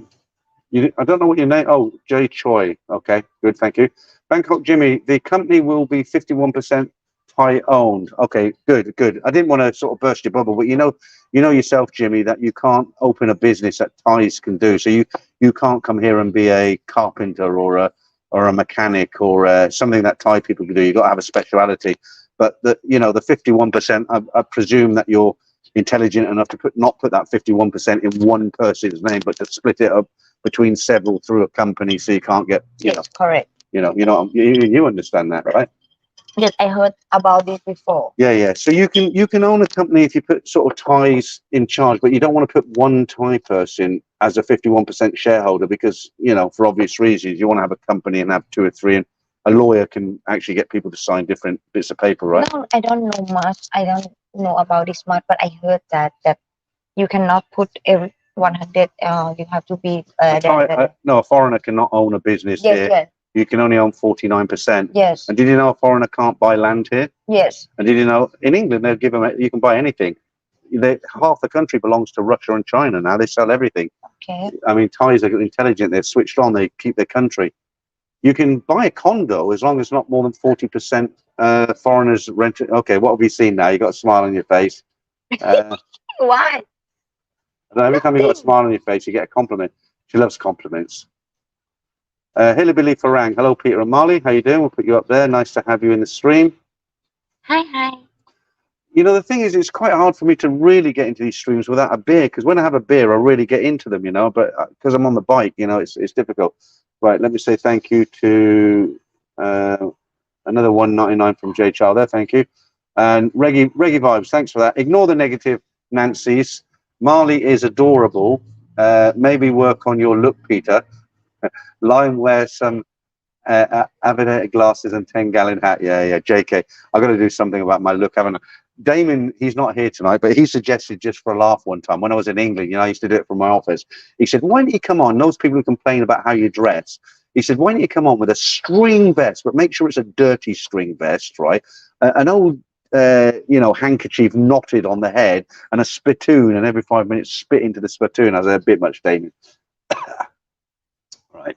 don't know what your name. Oh, Jay Choi. Okay, good, thank you. Bangkok Jimmy, the company will be 51% Thai owned. Okay, good. I didn't want to sort of burst your bubble, but you know yourself, Jimmy, that you can't open a business that Thais can do. So you can't come here and be a carpenter or a mechanic or something that Thai people can do. You've got to have a speciality. But the 51%, I presume that you're intelligent enough to not put that 51% in one person's name, but to split it up between several through a company, so you can't get, Yes, correct. you understand that, right? Yes, I heard about this before. Yeah. So you can own a company if you put sort of Thais in charge, but you don't want to put one Thai person as a 51% shareholder because, for obvious reasons, you want to have a company and have two or three, and a lawyer can actually get people to sign different bits of paper, right? No, I don't know much. I don't know about this much, but I heard that you cannot put every 100. You have to be No, a foreigner cannot own a business yes, here. yes, You can only own 49%. yes, And did you know a foreigner can't buy land here? yes. And did you know in England they'll give them you can buy anything. Half the country belongs to Russia and China now. They sell everything. Okay. I mean, Thais are intelligent. They've switched on. They keep their country. You can buy a condo as long as not more than 40% foreigners rent it. Okay, what have you seen now? You got a smile on your face. Why? Every time you got a smile on your face, you get a compliment. She loves compliments. Hillybilly Farang. Hello, Peter and Marley. How you doing? We'll put you up there. Nice to have you in the stream. Hi. The thing is, it's quite hard for me to really get into these streams without a beer, because when I have a beer, I really get into them, but because I'm on the bike, it's difficult. Right, let me say thank you to another 199 from J Child there. Thank you. And Reggae Vibes, thanks for that. Ignore the negative Nancy's. Marley is adorable. Maybe work on your look, Peter. Lime wear some Aviator glasses and 10-gallon hat. Yeah. JK, I've got to do something about my look, haven't I? Damon, he's not here tonight, but he suggested just for a laugh one time when I was in England, I used to do it from my office. He said, why don't you come on? Those people who complain about how you dress. He said, why don't you come on with a string vest, but make sure it's a dirty string vest, right? An old, handkerchief knotted on the head and a spittoon, and every 5 minutes spit into the spittoon. I was a bit much, Damon. Right.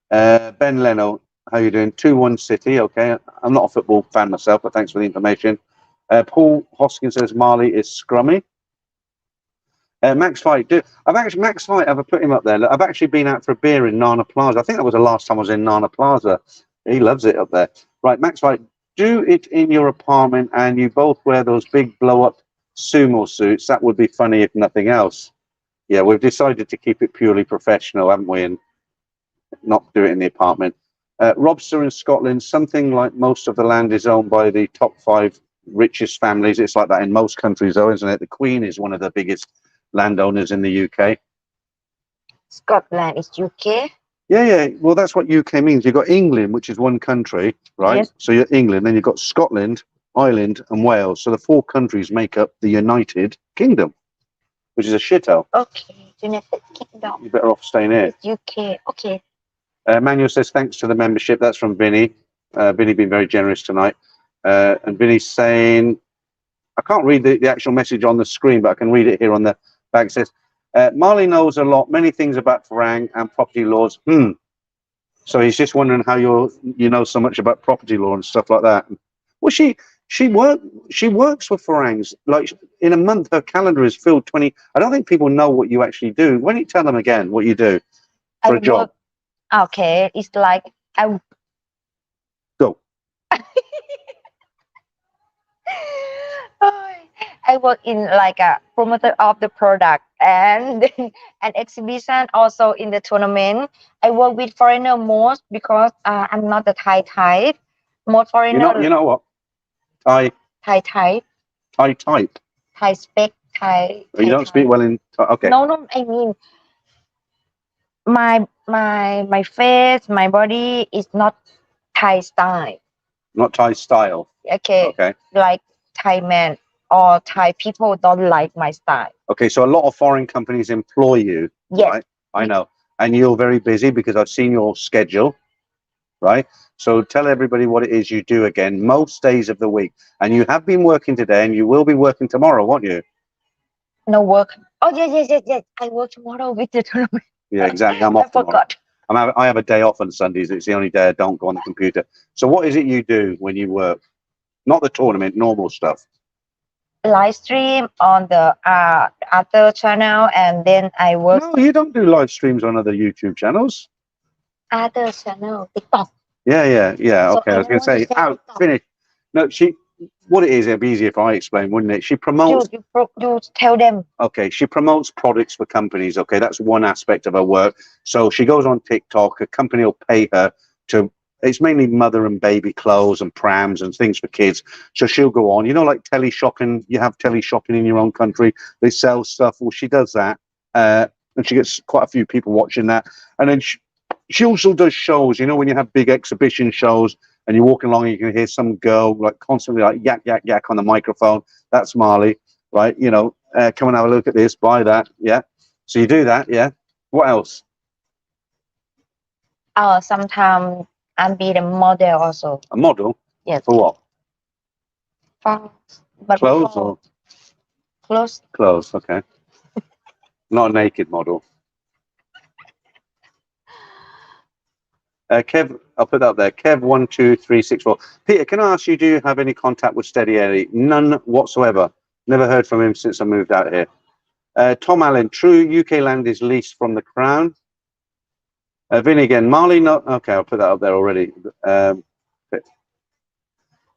Ben Leno, how you doing? 2-1 City. Okay. I'm not a football fan myself, but thanks for the information. Paul Hoskins says Marley is scrummy. Max Fight, Max Fight, I've put him up there. I've actually been out for a beer in Nana Plaza. I think that was the last time I was in Nana Plaza. He loves it up there. Right, Max Fight, do it in your apartment and you both wear those big blow-up sumo suits. That would be funny if nothing else. Yeah, we've decided to keep it purely professional, haven't we? And not do it in the apartment. Robster in Scotland, something like most of the land is owned by the top 5 richest families. It's like that in most countries, though, isn't it? The Queen is one of the biggest landowners in the UK. Scotland is UK. Yeah. Well, that's what UK means. You've got England, which is one country, right? Yes. So you're England, then you've got Scotland, Ireland, and Wales. So the 4 countries make up the United Kingdom, which is a shithole. Okay, United Kingdom. You're better off staying here. It's UK. Okay. Manuel says thanks to the membership. That's from Vinny. Vinny being very generous tonight. And Vinny's saying, I can't read the actual message on the screen, but I can read it here on the back. It says, Marley knows a lot, many things about Farang and property laws. So he's just wondering how you know so much about property law and stuff like that. Well, she works with Farangs. Like in a month, her calendar is filled 20. I don't think people know what you actually do. Why don't you tell them again what you do for a job? Okay, it's like I Go. I work in like a promoter of the product and an exhibition, also in the tournament. I work with foreigner most because I'm not the Thai type. Most foreigner. You know what? Thai type. Thai Spec. Thai. You don't speak well in. Okay. No. I mean, my face, my body is not Thai style. Not Thai style. Okay. Like Thai man or Thai people don't like my style. Okay, so a lot of foreign companies employ you. Yes. Right? I know. And you're very busy because I've seen your schedule, right? So tell everybody what it is you do again, most days of the week. And you have been working today and you will be working tomorrow, won't you? No work. Oh, yes. I work tomorrow with the tournament. Yeah, exactly. I'm off tomorrow. Forgot. I have a day off on Sundays. It's the only day I don't go on the computer. So what is it you do when you work? Not the tournament, normal stuff. Live stream on the other channel, and then I work. No, you don't do live streams on other YouTube channels. Other channel, TikTok. Yeah. So okay, I was going to say, out, finish. No, what it is, it'd be easier if I explain, wouldn't it? She You promotes. you tell them. Okay, she promotes products for companies. Okay, that's one aspect of her work. So she goes on TikTok. A company will pay her to. It's mainly mother and baby clothes and prams and things for kids. So she'll go on, like tele shopping. You have tele shopping in your own country. They sell stuff. Well, she does that, and she gets quite a few people watching that. And then she also does shows. When you have big exhibition shows and you're walking along and you can hear some girl like constantly like yak yak yak on the microphone. That's Marley, right? Come and have a look at this, buy that, yeah. So you do that, yeah. What else? Sometimes I'm be the model also. A model? Yes. For what? But Clothes or clothes. clothes? Okay. Not a naked model. Kev, I'll put that up there. Kev 12364. Peter, can I ask you, do you have any contact with Steady Eddie? None whatsoever. Never heard from him since I moved out here. Tom Allen, true UK land is leased from the Crown. Vinny again, Marley, no, okay, I'll put that up there already.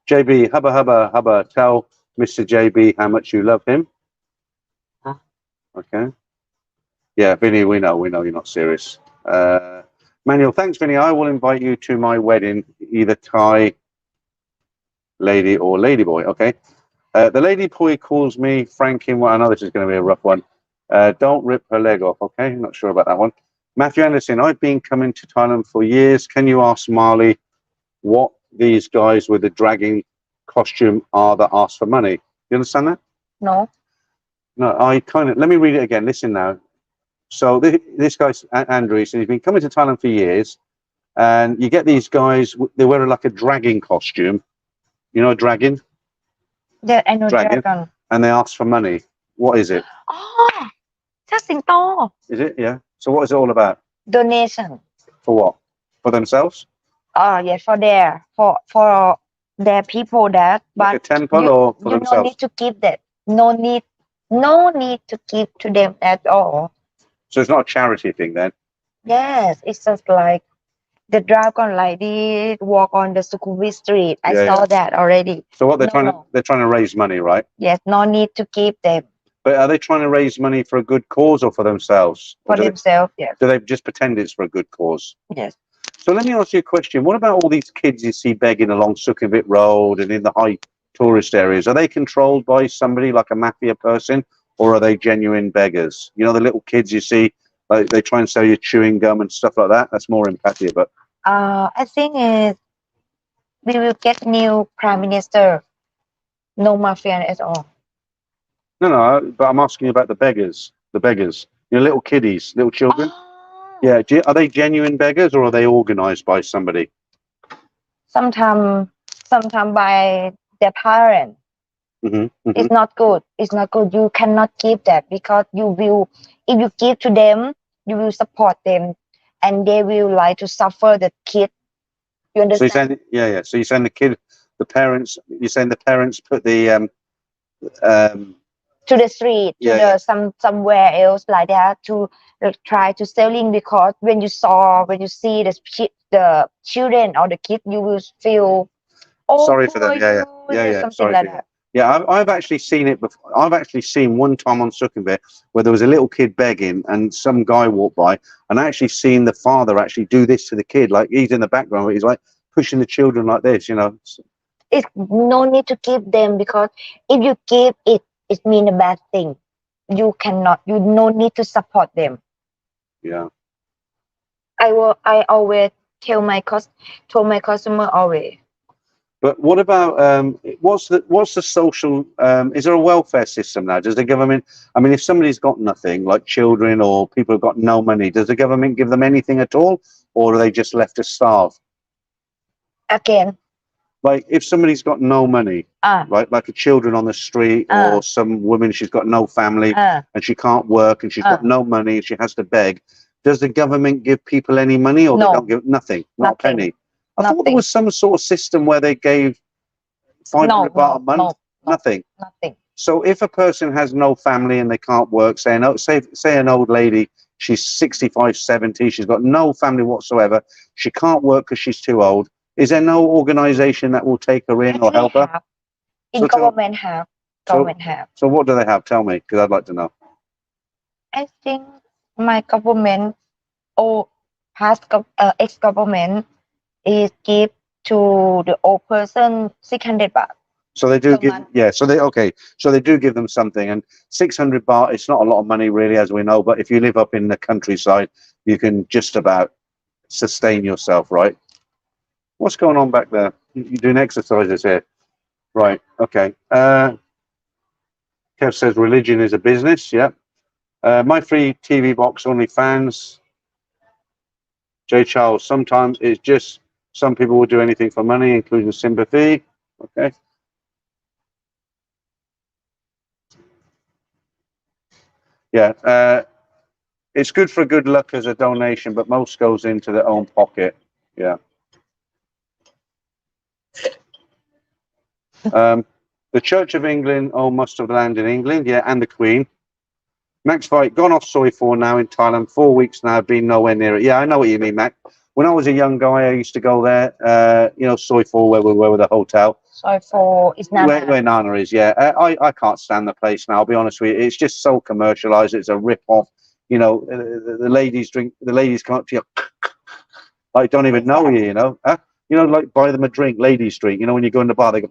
JB, hubba, tell Mr. JB how much you love him. Huh? Okay. Yeah, Vinny, we know you're not serious. Manuel, thanks, Vinny. I will invite you to my wedding, either Thai lady or ladyboy, okay? The lady boy calls me Franking. Well, I know this is going to be a rough one. Don't rip her leg off, okay? Not sure about that one. Matthew Anderson, I've been coming to Thailand for years. Can you ask Marley what these guys with the dragging costume are that ask for money? You understand that? No. No, let me read it again. Listen now. So this guy's Andrew, so he's been coming to Thailand for years, and you get these guys, they wear like a dragging costume. You know, a dragon? Yeah, I know dragon. And they ask for money. What is it? Oh, that's Singto. Is it? Yeah. So what is it all about? Donation. For what? For themselves? Yes, for their people that. But like a temple or for you themselves? No need to give that. No need to give to them at all. So it's not a charity thing then? Yes, it's just like the dragon like this walk on the Sukhumvit street. I saw that already. So what they're they're trying to raise money, right? Yes, no need to give them. But are they trying to raise money for a good cause or for themselves? For themselves, yes. Do they just pretend it's for a good cause? Yes. So let me ask you a question. What about all these kids you see begging along Sukhumvit Road and in the high tourist areas? Are they controlled by somebody like a mafia person, or are they genuine beggars? The little kids you see, like they try and sell you chewing gum and stuff like that. That's more empathy, but I think we will get new prime minister. No mafia at all. No, but I'm asking you about the beggars. The beggars, little kiddies, little children. Oh. Yeah, are they genuine beggars or are they organized by somebody? Sometimes by their parents. It's not good. It's not good. You cannot give that because if you give to them, you will support them, and they will like to suffer the kid. You understand? So you're saying, So you're saying the parents. You're saying the parents put the to the street, somewhere else like that to try to selling, because when you see the children or the kid, you will feel sorry for them. Yeah. Something like that. Yeah, I've actually seen it before. I've actually seen one time on Sukhumvit where there was a little kid begging and some guy walked by, and I actually seen the father actually do this to the kid. Like he's in the background, but he's like pushing the children like this, It's no need to give them, because if you give it means a bad thing. You no need to support them. Yeah. I always told my customer always. But what about what's the social? Is there a welfare system now? Does the government? I mean, if somebody's got nothing, like children or people who've got no money, does the government give them anything at all, or are they just left to starve? Again. Like if somebody's got no money, right, like a children on the street or some woman, she's got no family and she can't work and she's got no money and she has to beg. Does the government give people any money, or they don't give nothing, not a penny? I thought there was some sort of system where they gave 500 baht a month. Nothing. So if a person has no family and they can't work, say an old lady, she's 65, 70, she's got no family whatsoever, she can't work because she's too old. Is there no organization that will take her in or help her? In So tell- government have. So- Government have. So what do they have? Tell me, because I'd like to know. I think my government or ex-government is give to the old person 600 baht. So they do Per give, month. yeah. So they okay. So they do give them something, and 600 baht. It's not a lot of money, really, as we know. But if you live up in the countryside, you can just about sustain yourself, right? What's going on back there? You're doing exercises here, right? Okay. Kev says religion is a business. Yeah. My free TV box only fans. J. Charles. Sometimes it's just some people will do anything for money, including sympathy. Okay. Yeah. It's good for good luck as a donation, but most goes into their own pocket. Yeah. The Church of England own most of the land in England, yeah, and the Queen. Max Fight gone off Soy 4 now in Thailand. 4 weeks now, been nowhere near it. Yeah, I know what you mean, Mac. When I was a young guy, I used to go there. Soy 4 where we were with the hotel. Soy for is Nana. Where Nana is, yeah. I can't stand the place now. I'll be honest with you. It's just so commercialized. It's a rip off. You know, the ladies drink. The ladies come up to you, like don't even know you. You know, like buy them a drink. Ladies drink. You know, when you go in the bar, they go,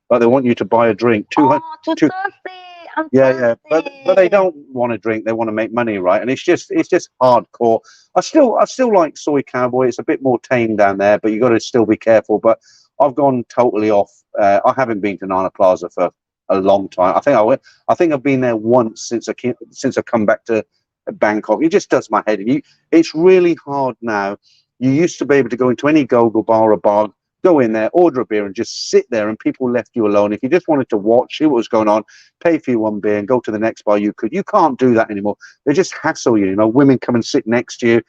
like they want you to buy a drink. 200. Oh, 230. I'm Yeah, but they thirsty. don't want to drink. They want to make money, right? And it's just hardcore. I still like Soy Cowboy. It's a bit more tame down there, but you got to still be careful. But I've gone totally off. I haven't been to Nana Plaza for a long time. I think I've been there once since I come back to Bangkok. It just does my head in. It's really hard now. You used to be able to go into any go-go bar or bar, go in there, order a beer, and just sit there, and people left you alone. If you just wanted to watch, see what was going on, pay for your one beer, and go to the next bar, you could. You can't do that anymore. They just hassle you. You know, women come and sit next to you.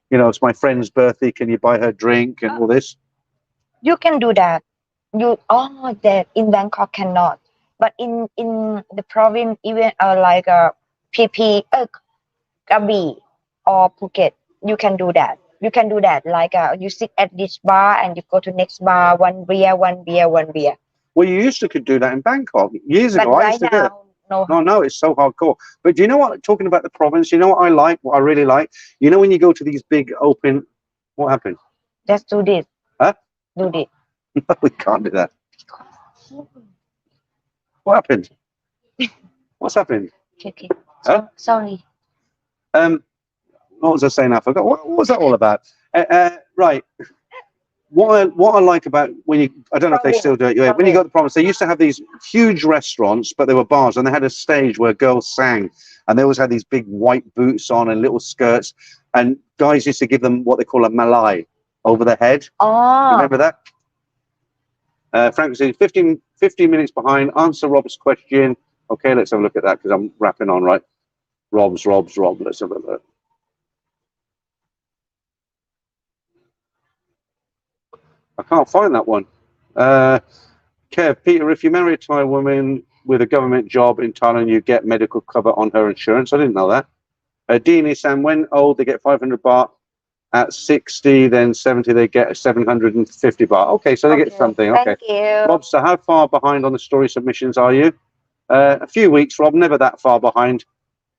You know, it's my friend's birthday. Can you buy her drink and all this? You can do that. That in Bangkok cannot. But in the province, even like PP, Krabi or Phuket, you can do that. You can do that. Like you sit at this bar and you go to next bar, one beer, one beer, one beer. Well, you used to could do that in Bangkok years But ago. I right used to do it. now, no. Oh no, it's so hardcore. But do you know what? Talking about the province, you know what I like? What I really like? You know when you go to these big open, what happened? Let's do this. Huh? Do this. No, we can't do that. What happened? What's happened? Okay. Huh? Sorry. What was I saying? I forgot. What was that all about? Right. What I like about I don't know if they still do it. Yeah, when you got the province, they used to have these huge restaurants, but they were bars, and they had a stage where girls sang, and they always had these big white boots on and little skirts, and guys used to give them what they call a malai over the head. Oh. Remember that? Frank says 15 minutes behind. Answer Rob's question. Okay, let's have a look at that because I'm wrapping on, right? Rob. Let's have a look. I can't find that one. Kev, Peter, if you marry a Thai woman with a government job in Thailand, you get medical cover on her insurance. I didn't know that. Deanie Sam, when old, they get 500 baht. At 60, then 70, they get 750 baht. Okay, so they get something. Okay. Thank you. Rob, so how far behind on the story submissions are you? A few weeks, Rob, never that far behind.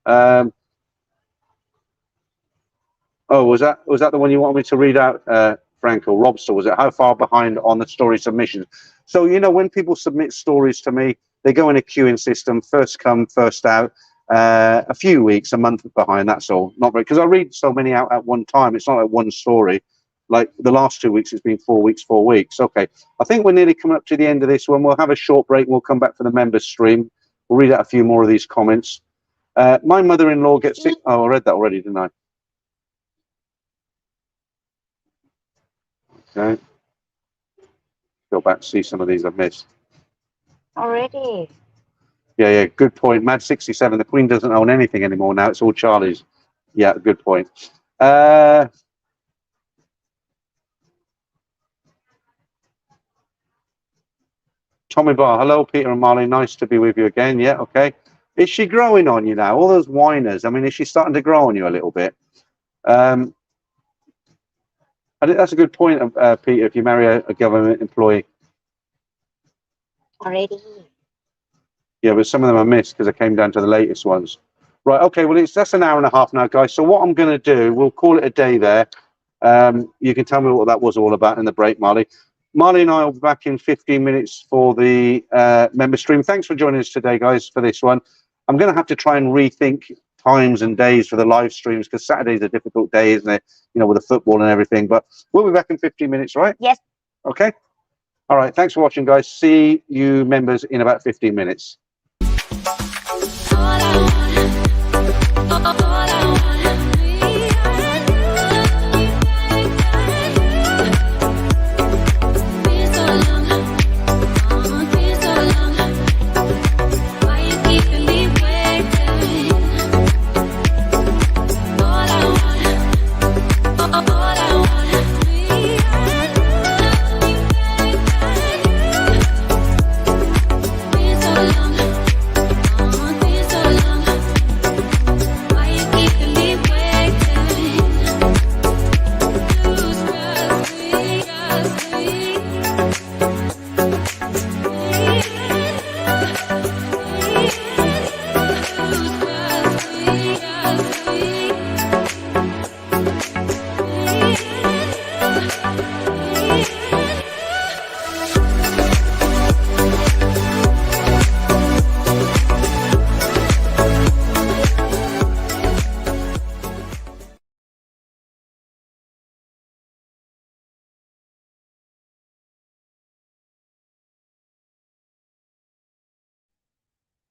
Was that the one you wanted me to read out, Franco? Robster, was it? How far behind on the story submissions? So, you know, when people submit stories to me, they go in a queuing system, first come, first out. A few weeks, a month behind, that's all. Not very, because I read so many out at one time. It's not like one story. Like the last 2 weeks, it's been 4 weeks, 4 weeks. Okay. I think we're nearly coming up to the end of this one. We'll have a short break and we'll come back for the members stream. We'll read out a few more of these comments. My mother-in-law gets sick. Oh, I read that already, didn't I? Okay. Go back to see some of these I've missed. Already. Yeah, good point. Mad 67. The Queen doesn't own anything anymore now. It's all Charlie's. Yeah, good point. Tommy Barr. Hello, Peter and Marley. Nice to be with you again. Yeah, okay. Is she growing on you now? All those whiners. I mean, is she starting to grow on you a little bit? I think that's a good point, Peter, if you marry a government employee. already. Yeah, but some of them I missed because I came down to the latest ones. Right, okay, well, that's an hour and a half now, guys. So what I'm going to do, we'll call it a day there. You can tell me what that was all about in the break, Marley. Marley and I will be back in 15 minutes for the member stream. Thanks for joining us today, guys, for this one. I'm going to have to try and rethink times and days for the live streams because Saturday's a difficult day, isn't it? You know, with the football and everything. But we'll be back in 15 minutes, right? Yes. Okay. All right. Thanks for watching, guys. See you members in about 15 minutes. All I want,